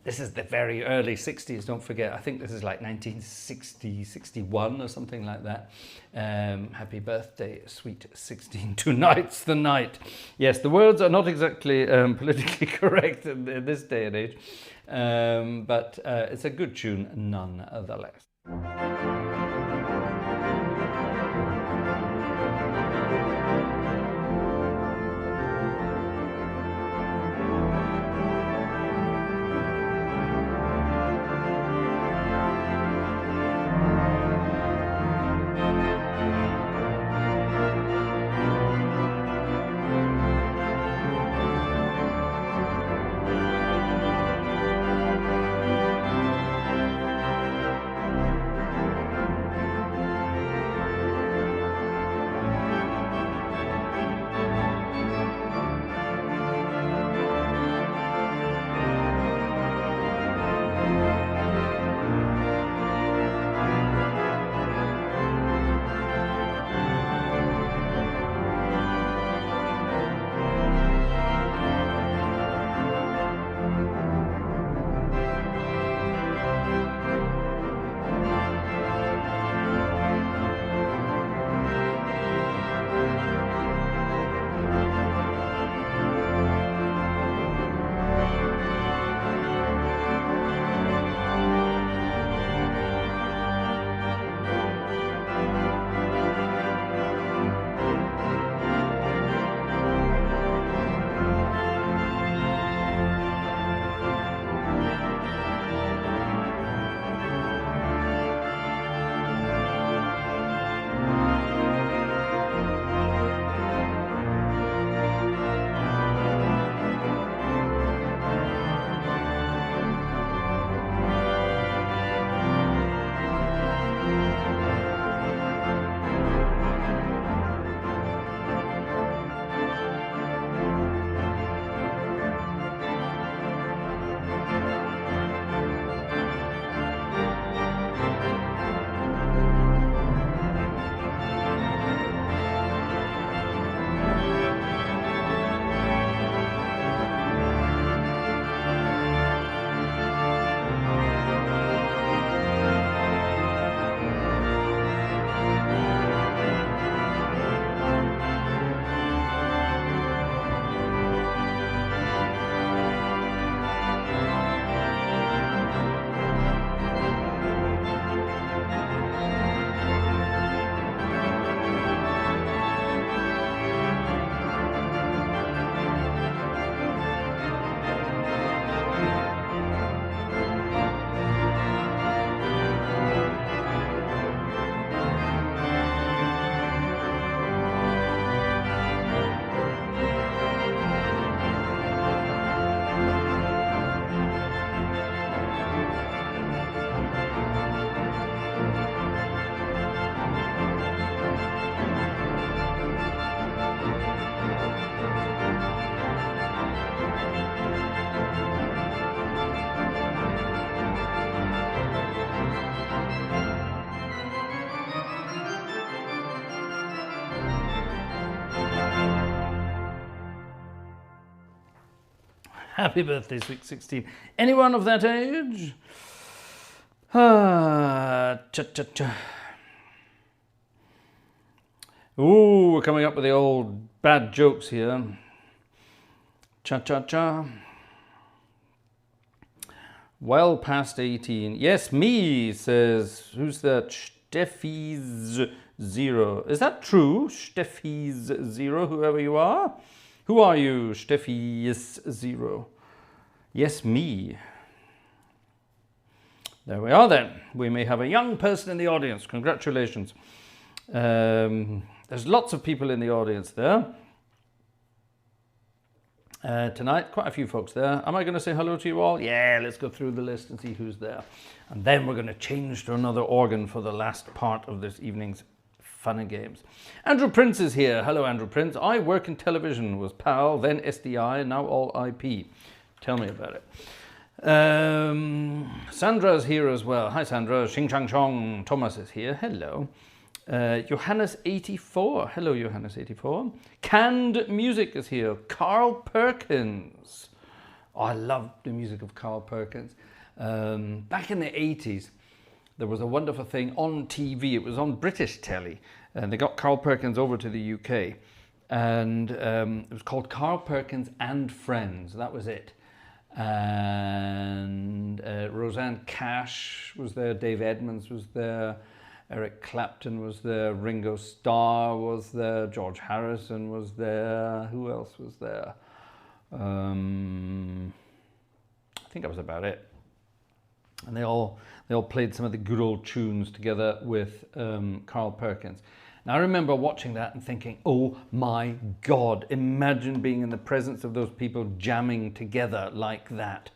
This is the very early 60s, don't forget. I think this is like 1960, 61 or something like that. Happy birthday, Sweet 16, tonight's the night. Yes, the words are not exactly politically correct in this day and age, but it's a good tune nonetheless. Happy birthday, Sweet 16. Anyone of that age? Cha-cha-cha. Ooh, we're coming up with the old bad jokes here. Cha-cha-cha. Well past 18. Yes, me, says, who's that? Steffi's Zero. Is that true? Steffi's Zero, whoever you are? Who are you, Steffi's Zero? Yes, me. There we are then. We may have a young person in the audience. Congratulations. There's lots of people in the audience there. Tonight, quite a few folks there. Am I going to say hello to you all? Yeah, let's go through the list and see who's there. And then we're going to change to another organ for the last part of this evening's fun and games. Andrew Prince is here. Hello, Andrew Prince. I work in television, was PAL, then SDI, now all IP. Tell me about it. Sandra's here as well. Hi, Sandra. Xing Chang Chong. Thomas is here. Hello. Johannes 84. Hello, Johannes 84. Canned Music is here. Carl Perkins. Oh, I love the music of Carl Perkins. Back in the 80s, there was a wonderful thing on TV. It was on British telly, and they got Carl Perkins over to the UK, and it was called Carl Perkins and Friends. That was it. And Roseanne Cash was there. Dave Edmunds was there. Eric Clapton was there, Ringo Starr was there, George Harrison was there, who else was there? I think that was about it. And they all played some of the good old tunes together with Carl Perkins. Now I remember watching that and thinking, oh my God, imagine being in the presence of those people jamming together like that.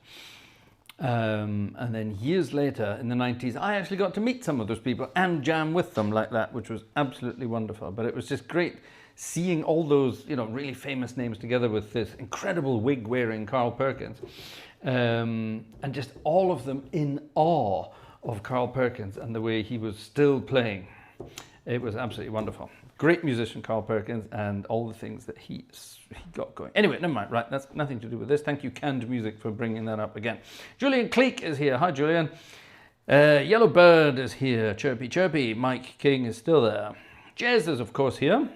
And then years later, in the 90s, I actually got to meet some of those people and jam with them like that, which was absolutely wonderful. But it was just great seeing all those, really famous names together with this incredible wig-wearing Carl Perkins. And just all of them in awe of Carl Perkins and the way he was still playing. It was absolutely wonderful. Great musician, Carl Perkins, and all the things that he got going. Anyway, never mind. Right, that's nothing to do with this. Thank you, Canned Music, for bringing that up again. Julian Cleek is here. Hi, Julian. Yellow Bird is here. Chirpy, chirpy. Mike King is still there. Jez is, of course, here.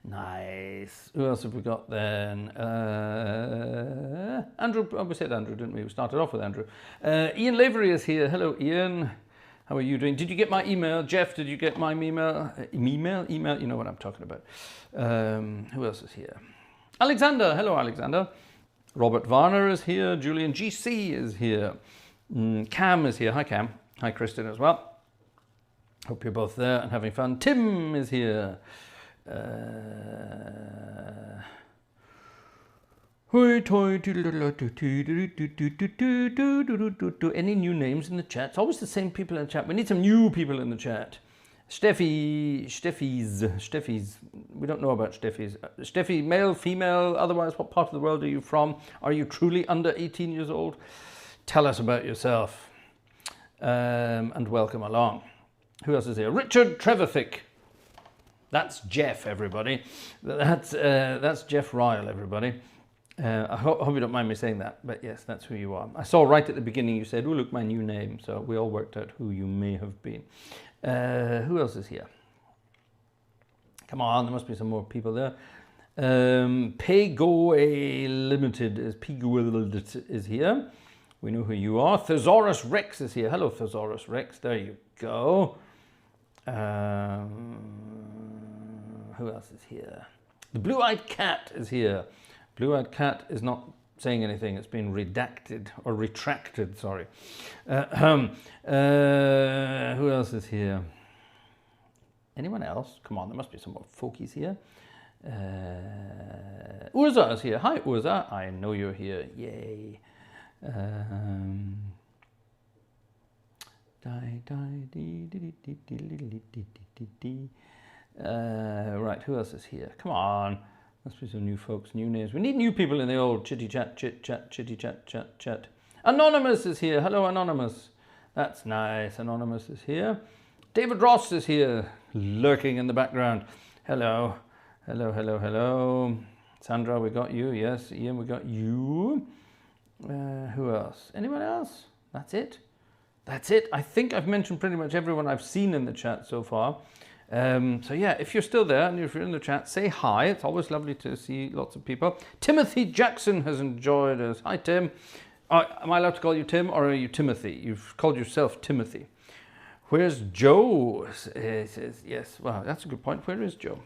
Nice. Who else have we got then? Andrew. Oh, we said Andrew, didn't we? We started off with Andrew. Ian Lavery is here. Hello, Ian. How are you doing? Did you get my email? Jeff, did you get my email? Email? You know what I'm talking about. Who else is here? Alexander. Hello, Alexander. Robert Varner is here. Julian GC is here. Cam is here. Hi, Cam. Hi, Kristen as well. Hope you're both there and having fun. Tim is here. Any new names in the chat? It's always the same people in the chat. We need some new people in the chat. Steffi's. We don't know about Steffi's. Steffi, male, female, otherwise, what part of the world are you from? Are you truly under 18 years old? Tell us about yourself. And welcome along. Who else is here? Richard Trevithick. That's Jeff, everybody. That's Jeff Ryle, everybody. I hope you don't mind me saying that, but yes, that's who you are. I saw right at the beginning you said, oh, look, my new name. So we all worked out who you may have been. Who else is here? Come on, there must be some more people there. Paygo Limited is here. We know who you are. Thesaurus Rex is here. Hello, Thesaurus Rex. There you go. Who else is here? The Blue-Eyed Cat is here. Blue-Eyed Cat is not saying anything. It's been redacted or retracted, sorry. Who else is here? Anyone else? Come on, there must be some more folkies here. Urza is here. Hi, Urza. I know you're here. Yay. Right, who else is here? Come on. Must be some new folks, new names. We need new people in the old chitty chat, chit chat, chitty chat, chat, chat. Anonymous is here. Hello, Anonymous. That's nice. Anonymous is here. David Ross is here, lurking in the background. Hello. Hello, hello, hello. Sandra, we got you. Yes, Ian, we got you. Who else? Anyone else? That's it. That's it. I think I've mentioned pretty much everyone I've seen in the chat so far. So yeah, if you're still there and if you're in the chat, say hi. It's always lovely to see lots of people. Timothy Jackson has enjoyed us. Hi, Tim. Am I allowed to call you Tim, or are you Timothy? You've called yourself Timothy. Where's Joe? Says, yes. Wow, that's a good point. Where is Joe?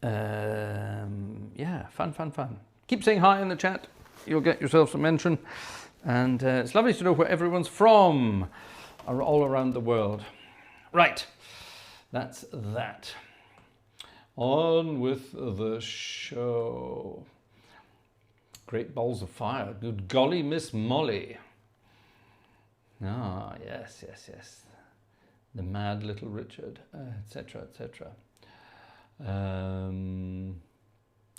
Yeah, fun. Keep saying hi in the chat. You'll get yourself some mention. And it's lovely to know where everyone's from, all around the world. Right, that's that. On with the show. Great balls of fire. Good golly, Miss Molly. Ah, yes. The mad little Richard, etc., etc. Oh,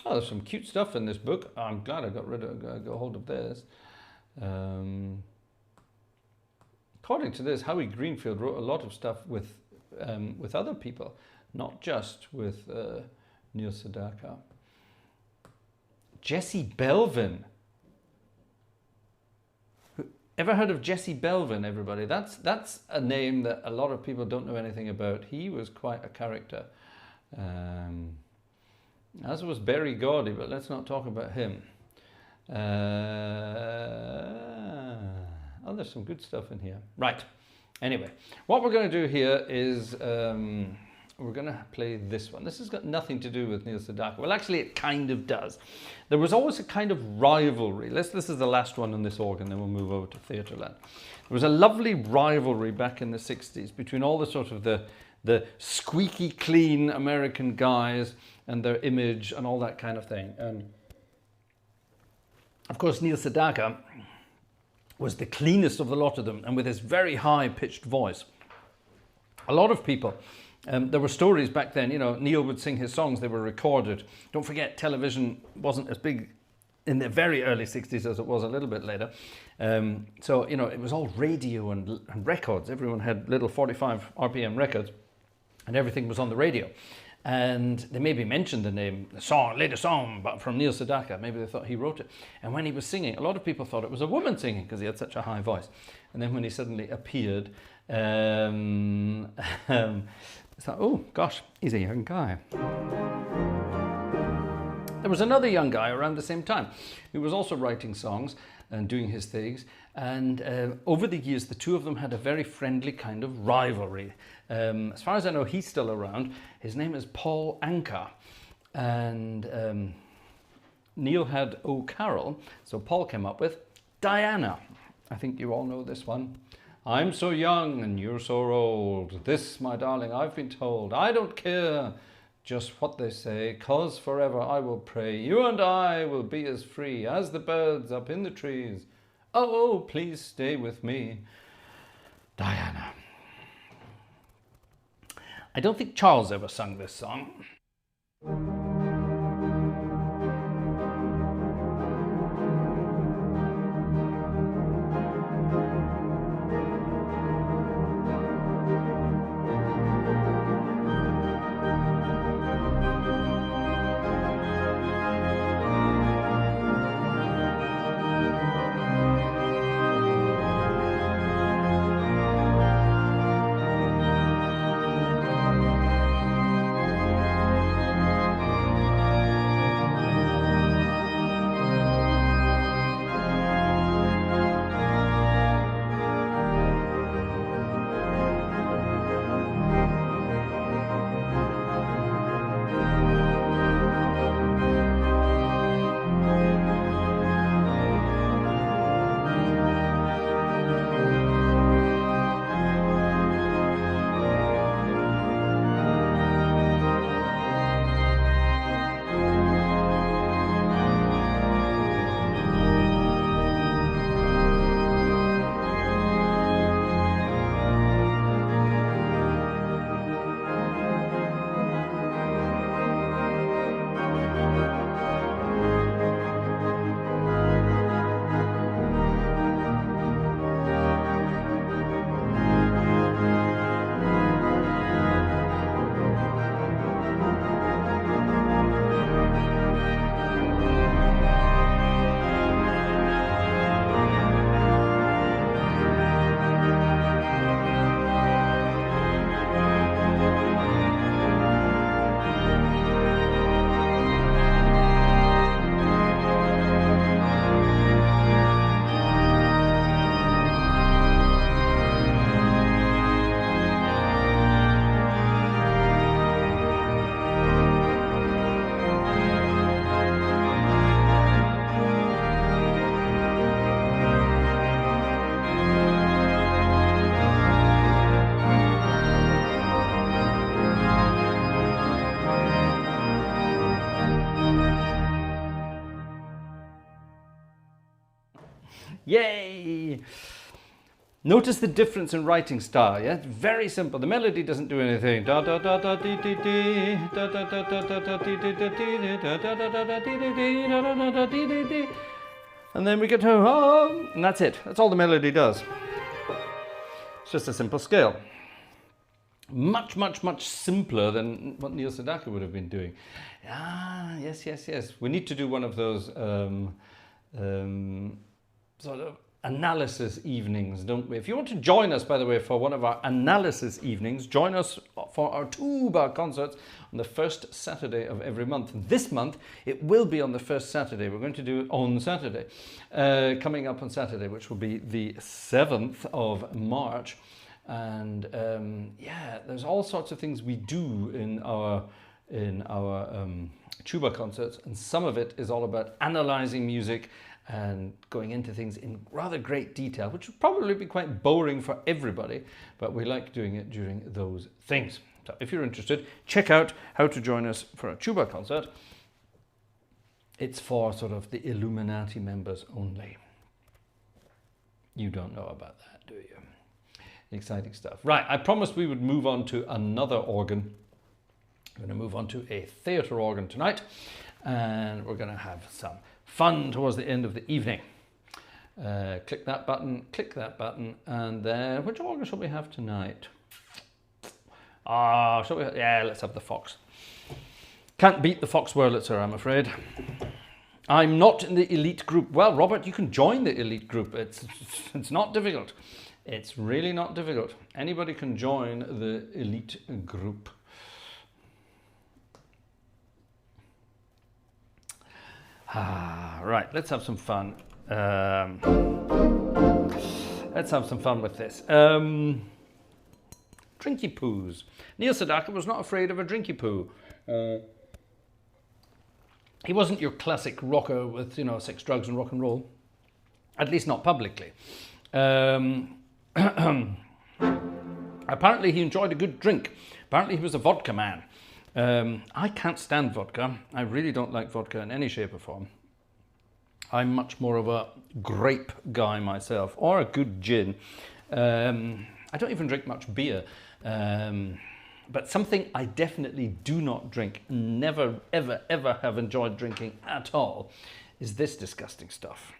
there's some cute stuff in this book. I'm glad I got hold of this. According to this, Howie Greenfield wrote a lot of stuff with other people, not just with Neil Sedaka. Jesse Belvin. Ever heard of Jesse Belvin, everybody? That's a name that a lot of people don't know anything about. He was quite a character. As was Berry Gordy, but let's not talk about him. Oh, there's some good stuff in here. Right. Anyway, what we're going to do here is we're going to play this one. This has got nothing to do with Neil Sedaka. Well, actually, it kind of does. There was always a kind of rivalry. This is the last one in this organ, then we'll move over to Theatreland. There was a lovely rivalry back in the 60s between all the sort of the squeaky clean American guys and their image and all that kind of thing. And of course, Neil Sedaka was the cleanest of the lot of them, and with his very high-pitched voice. A lot of people, there were stories back then, you know, Neil would sing his songs, they were recorded. Don't forget, television wasn't as big in the very early 60s as it was a little bit later. So, you know, it was all radio and records. Everyone had little 45 RPM records, and everything was on the radio. And they maybe mentioned the name, the song, latest song, but from Neil Sedaka. Maybe they thought he wrote it. And when he was singing, a lot of people thought it was a woman singing because he had such a high voice. And then when he suddenly appeared, it's like, oh gosh, he's a young guy. There was another young guy around the same time who was also writing songs and doing his things. And over the years, the two of them had a very friendly kind of rivalry. As far as I know, he's still around. His name is Paul Anka. And Neil had O Carol, so Paul came up with Diana. I think you all know this one. I'm so young and you're so old. This, my darling, I've been told. I don't care just what they say, 'cause forever I will pray. You and I will be as free as the birds up in the trees. Oh, please stay with me. Diana. I don't think Charles ever sung this song. Yay! Notice the difference in writing style, yeah? It's very simple. The melody doesn't do anything. Da da da da dee dee dee, da da da da da da dee dee dee, da da da da da dee dee dee, da da da da dee dee dee. And then we get to home, and that's it. That's all the melody does. It's just a simple scale. Much, much, much simpler than what Neil Sedaka would have been doing. Ah, yes, yes, yes. We need to do one of those sort of analysis evenings, don't we? If you want to join us, by the way, for one of our analysis evenings, join us for our tuba concerts on the first Saturday of every month. This month, it will be on the first Saturday. We're going to do it on Saturday, coming up on Saturday, which will be the 7th of March. And yeah, there's all sorts of things we do in our tuba concerts, and some of it is all about analyzing music and going into things in rather great detail, which would probably be quite boring for everybody, but we like doing it during those things. So if you're interested, check out how to join us for a tuba concert. It's for sort of the Illuminati members only. You don't know about that, do you? Exciting stuff. Right, I promised we would move on to another organ. We're going to move on to a theatre organ tonight, and we're going to have some fun towards the end of the evening. Click that button, and then which organ shall we have tonight? Shall we? Yeah, let's have the Fox. Can't beat the Fox Wurlitzer, I'm afraid. I'm not in the elite group. Well, Robert, you can join the elite group. It's not difficult. It's really not difficult. Anybody can join the elite group. Right, let's have some fun. Let's have some fun with this. Drinky poos. Neil Sedaka was not afraid of a drinky poo. He wasn't your classic rocker with, you know, sex, drugs and rock and roll. At least not publicly. Apparently he enjoyed a good drink. Apparently he was a vodka man. I can't stand vodka. I really don't like vodka in any shape or form. I'm much more of a grape guy myself, or a good gin. I don't even drink much beer. But something I definitely do not drink, never, ever, ever have enjoyed drinking at all, is this disgusting stuff.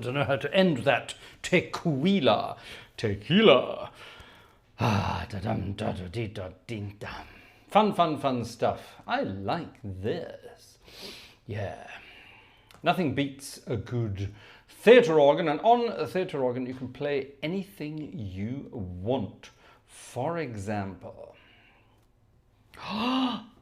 to know how to end that tequila. Tequila. Ah, da-dum, da-da-dee-da-ding-dum. Fun, fun, fun stuff. I like this. Yeah. Nothing beats a good theatre organ, and on a theatre organ you can play anything you want. For example,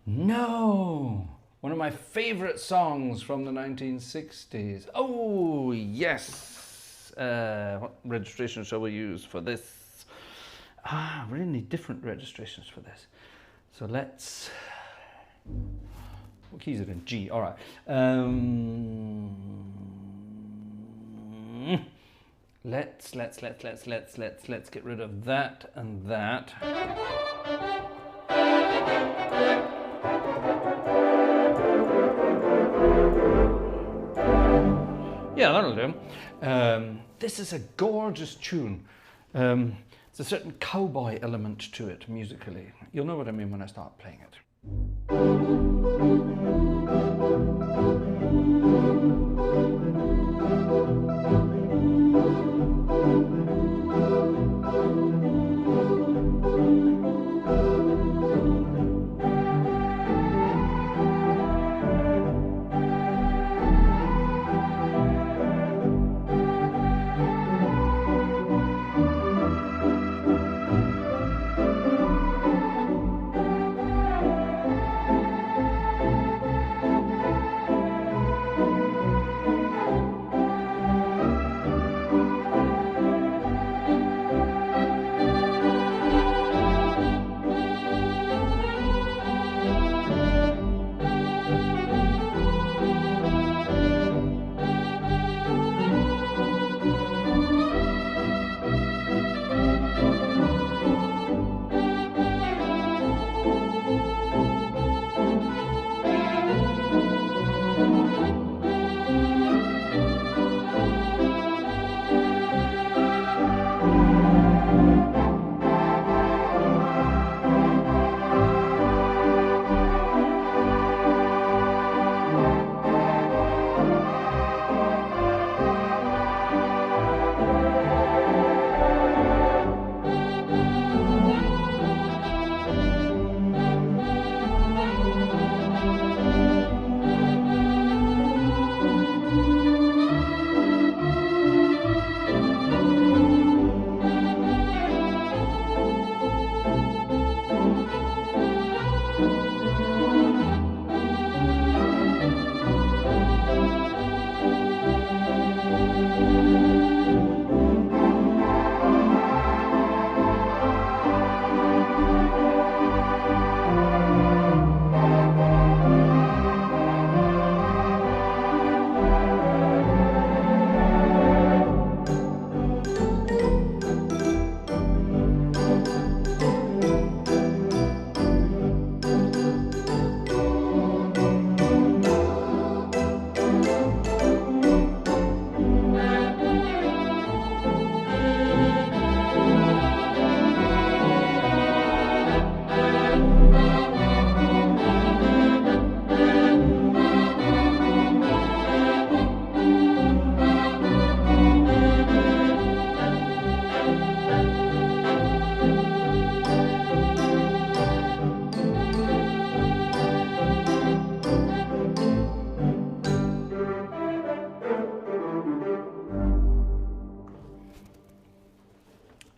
no! One of my favourite songs from the 1960s. Oh, yes! What registration shall we use for this? We really need different registrations for this. So let's... What keys are in? G, all right. Let's get rid of that and that. Yeah, that'll do. This is a gorgeous tune. There's a certain cowboy element to it musically. You'll know what I mean when I start playing it.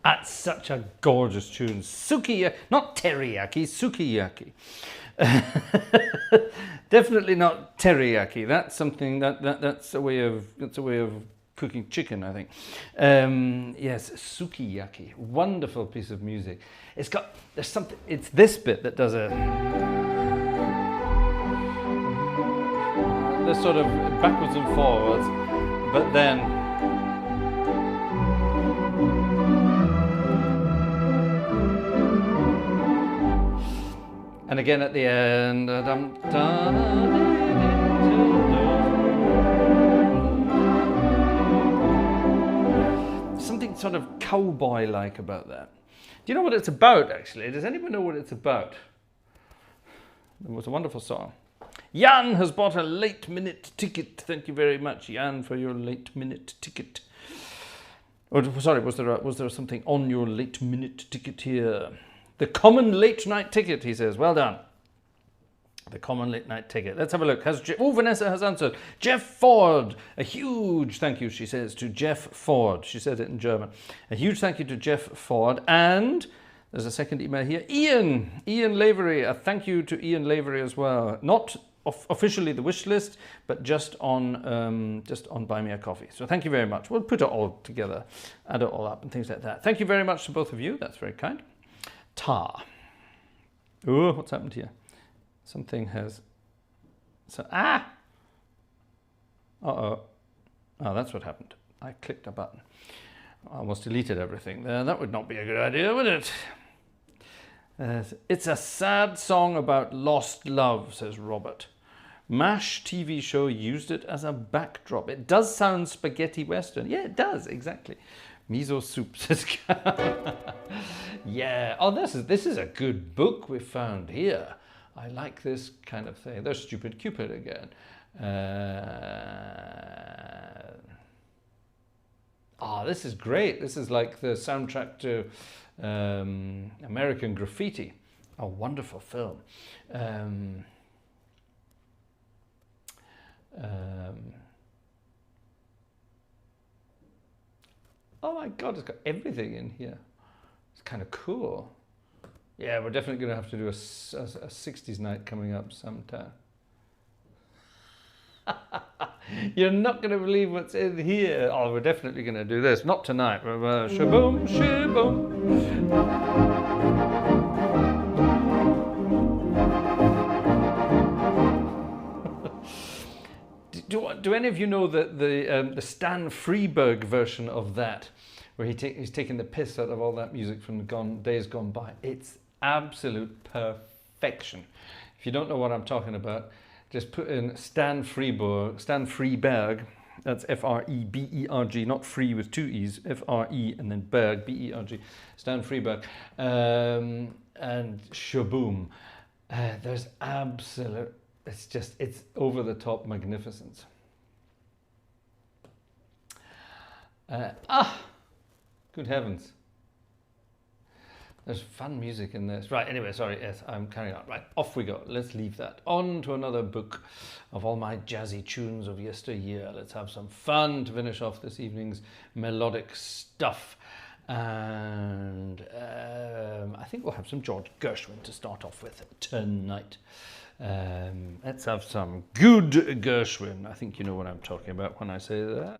That's such a gorgeous tune. Sukiyaki, not teriyaki, sukiyaki. Definitely not teriyaki. That's something that's a way of cooking chicken, I think. Yes, sukiyaki. Wonderful piece of music. There's something. It's this bit that does this sort of backwards and forwards, but then. And again at the end, something sort of cowboy-like about that. Do you know what it's about, actually? Does anyone know what it's about? It was a wonderful song. Jan has bought a late minute ticket. Thank you very much, Jan, for your late minute ticket. Oh, sorry, was there something on your late minute ticket here? The common late night ticket, he says. Well done. The common late night ticket. Let's have a look. Vanessa has answered. Jeff Ford. A huge thank you, she says, to Jeff Ford. She said it in German. A huge thank you to Jeff Ford. And there's a second email here. Ian Lavery. A thank you to Ian Lavery as well. Not officially the wish list, but just on Buy Me a Coffee. So thank you very much. We'll put it all together, add it all up and things like that. Thank you very much to both of you. That's very kind. Tar. Oh, what's happened here? Something has... Uh-oh. Oh, that's what happened. I clicked a button. I almost deleted everything there. That would not be a good idea, would it? It's a sad song about lost love, says Robert. MASH TV show used it as a backdrop. It does sound spaghetti western. Yeah, it does, exactly. Miso soup, says yeah. Oh, this is a good book we found here. I like this kind of thing. There's Stupid Cupid again. This is great. This is like the soundtrack to American Graffiti. A wonderful film. Oh my God, it's got everything in here. It's kind of cool. Yeah, we're definitely going to have to do a 60s night coming up sometime. You're not going to believe what's in here. Oh, we're definitely going to do this. Not tonight. Shaboom, shaboom. Do any of you know the Stan Freberg version of that, where he's taking the piss out of all that music from days gone by? It's absolute perfection. If you don't know what I'm talking about, just put in Stan Freberg, that's F-R-E-B-E-R-G, not free with two E's, F-R-E and then Berg, B-E-R-G, Stan Freberg, and shaboom. There's absolute, it's over the top magnificence. Good heavens. There's fun music in this. Right, anyway, sorry, yes, I'm carrying on. Right, off we go. Let's leave that. On to another book of all my jazzy tunes of yesteryear. Let's have some fun to finish off this evening's melodic stuff. And I think we'll have some George Gershwin to start off with tonight. Let's have some good Gershwin. I think you know what I'm talking about when I say that.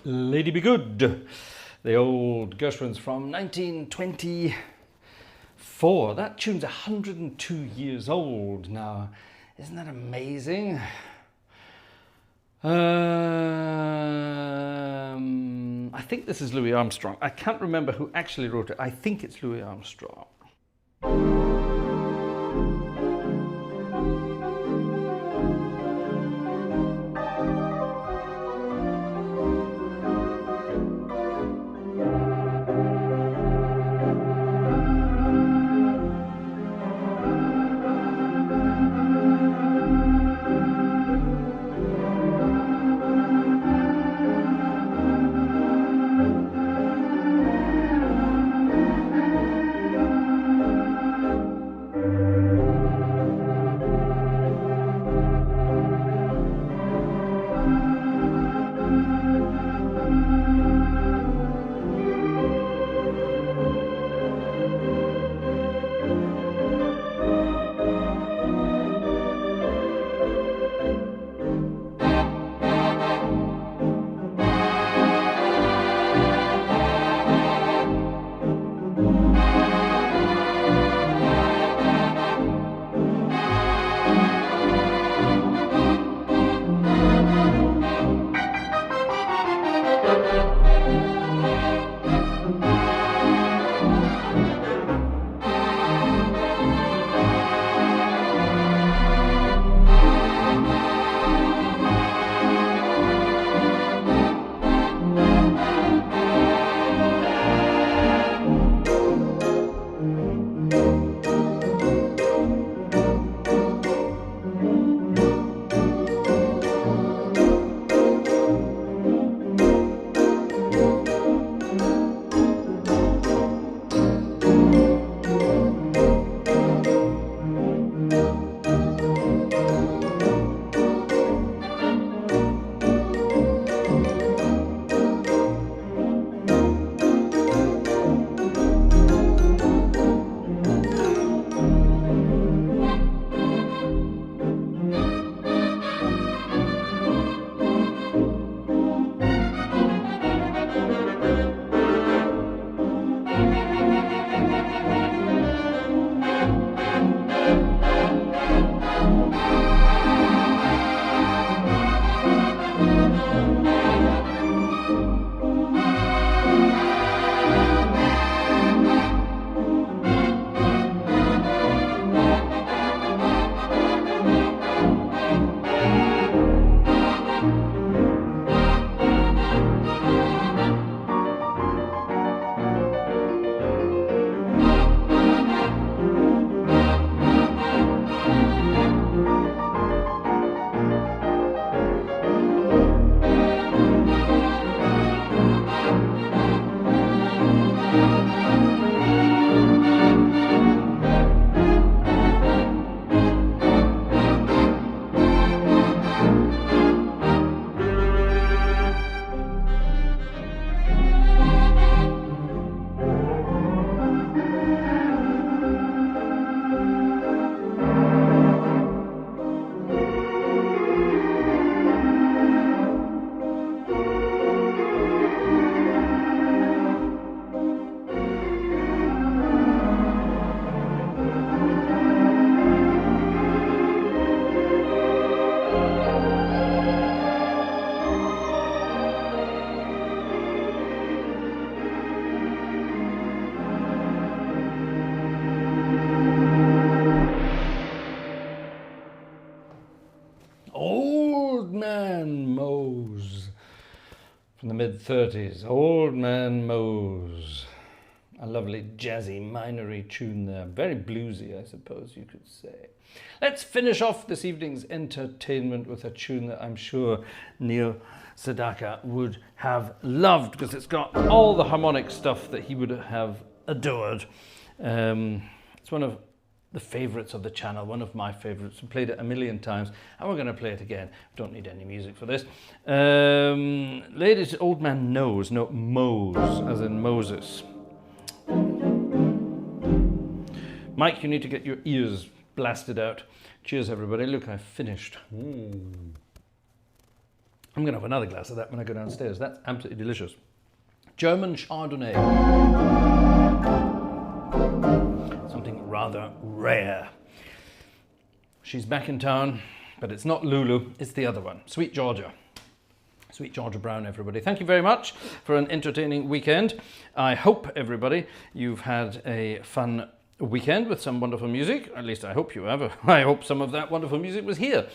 Lady Be Good, the old Gershwins from 1924. That tune's 102 years old now. Isn't that amazing? I think this is Louis Armstrong. I can't remember who actually wrote it. I think it's Louis Armstrong. From the mid-30s, Old Man Mose. A lovely jazzy, minory tune there. Very bluesy, I suppose you could say. Let's finish off this evening's entertainment with a tune that I'm sure Neil Sedaka would have loved, because it's got all the harmonic stuff that he would have adored. It's one of the favourites of the channel, one of my favourites. We played it a million times, and we're going to play it again. Don't need any music for this. Ladies, Old Man Knows, no, Mose, as in Moses. Mike, you need to get your ears blasted out. Cheers, everybody. Look, I've finished. I'm going to have another glass of that when I go downstairs. That's absolutely delicious. German Chardonnay. Something rather rare. She's back in town, but it's not Lulu, it's the other one. Sweet Georgia. Sweet Georgia Brown, everybody. Thank you very much for an entertaining weekend. I hope, everybody, you've had a fun weekend with some wonderful music. At least I hope you have. I hope some of that wonderful music was here.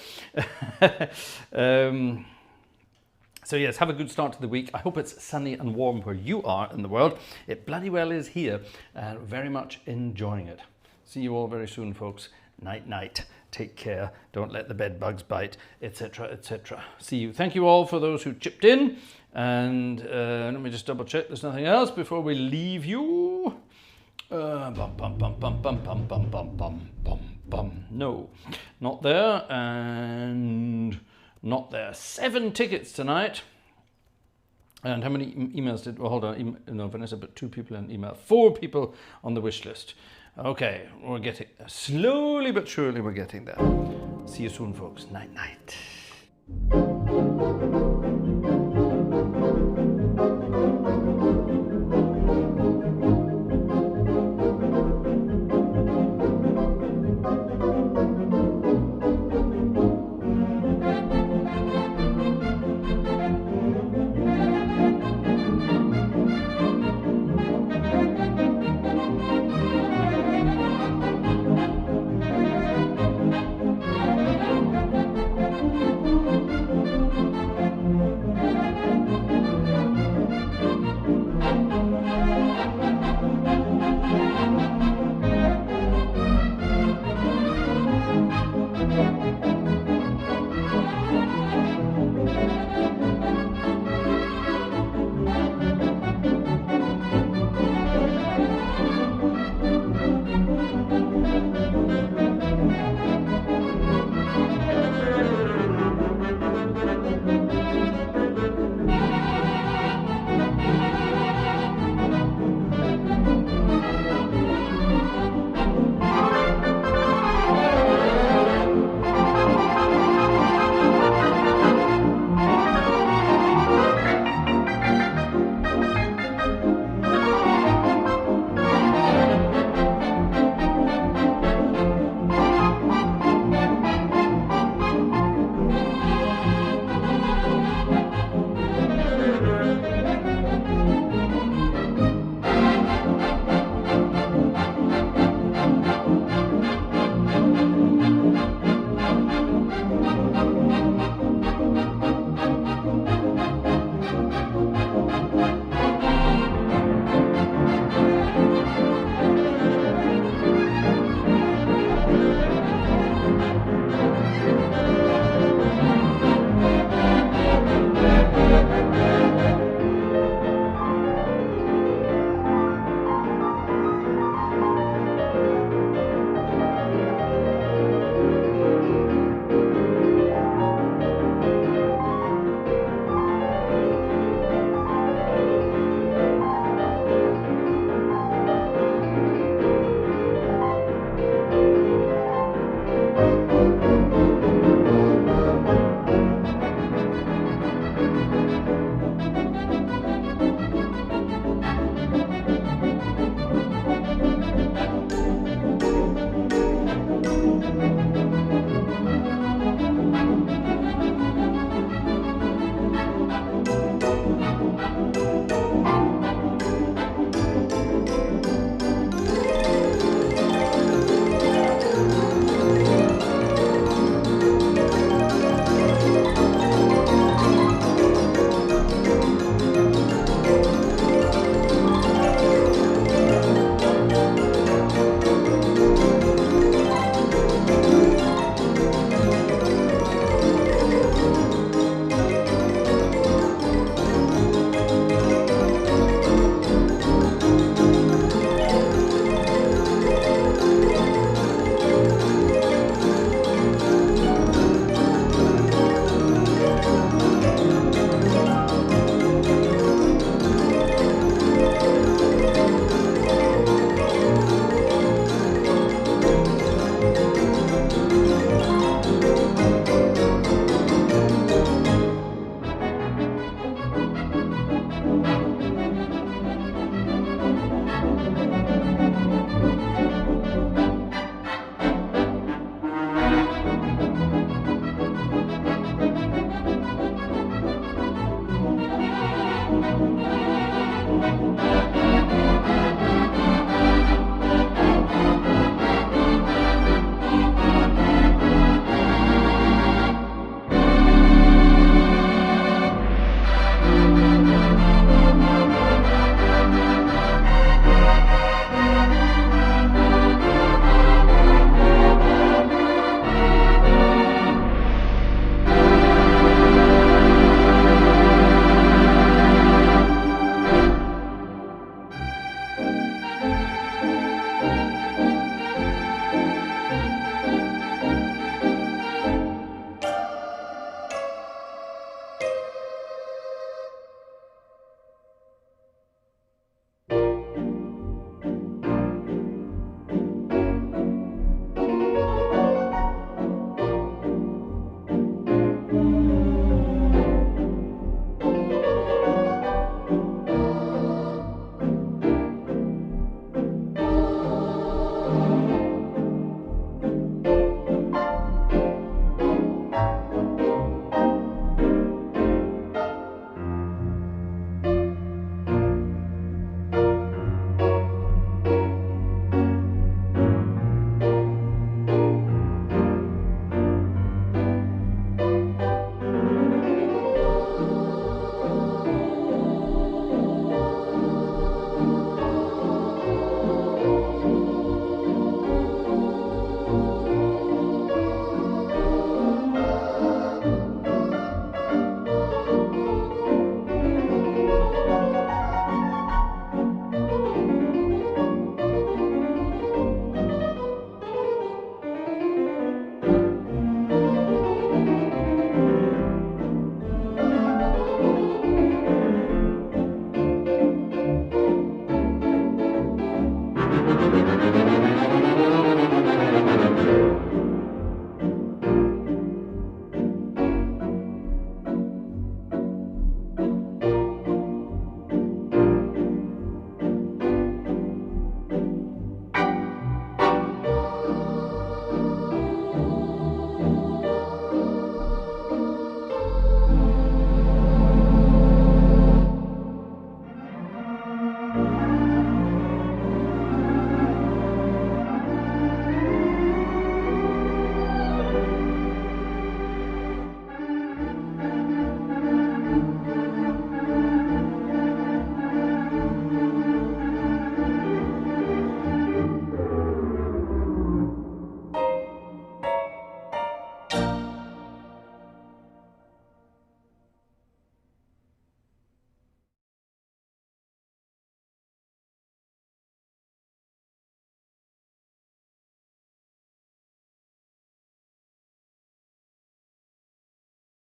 So yes, have a good start to the week. I hope it's sunny and warm where you are in the world. It bloody well is here, and very much enjoying it. See you all very soon, folks. Night, night. Take care. Don't let the bed bugs bite, etc., etc. See you. Thank you all for those who chipped in. And let me just double check there's nothing else before we leave you. No, not there, and not there. 7 tickets tonight. And how many emails did, well, hold on, no, Vanessa, but 2 people in email. 4 people on the wish list. Okay, we're getting, slowly but surely we're getting there. See you soon, folks. Night, night.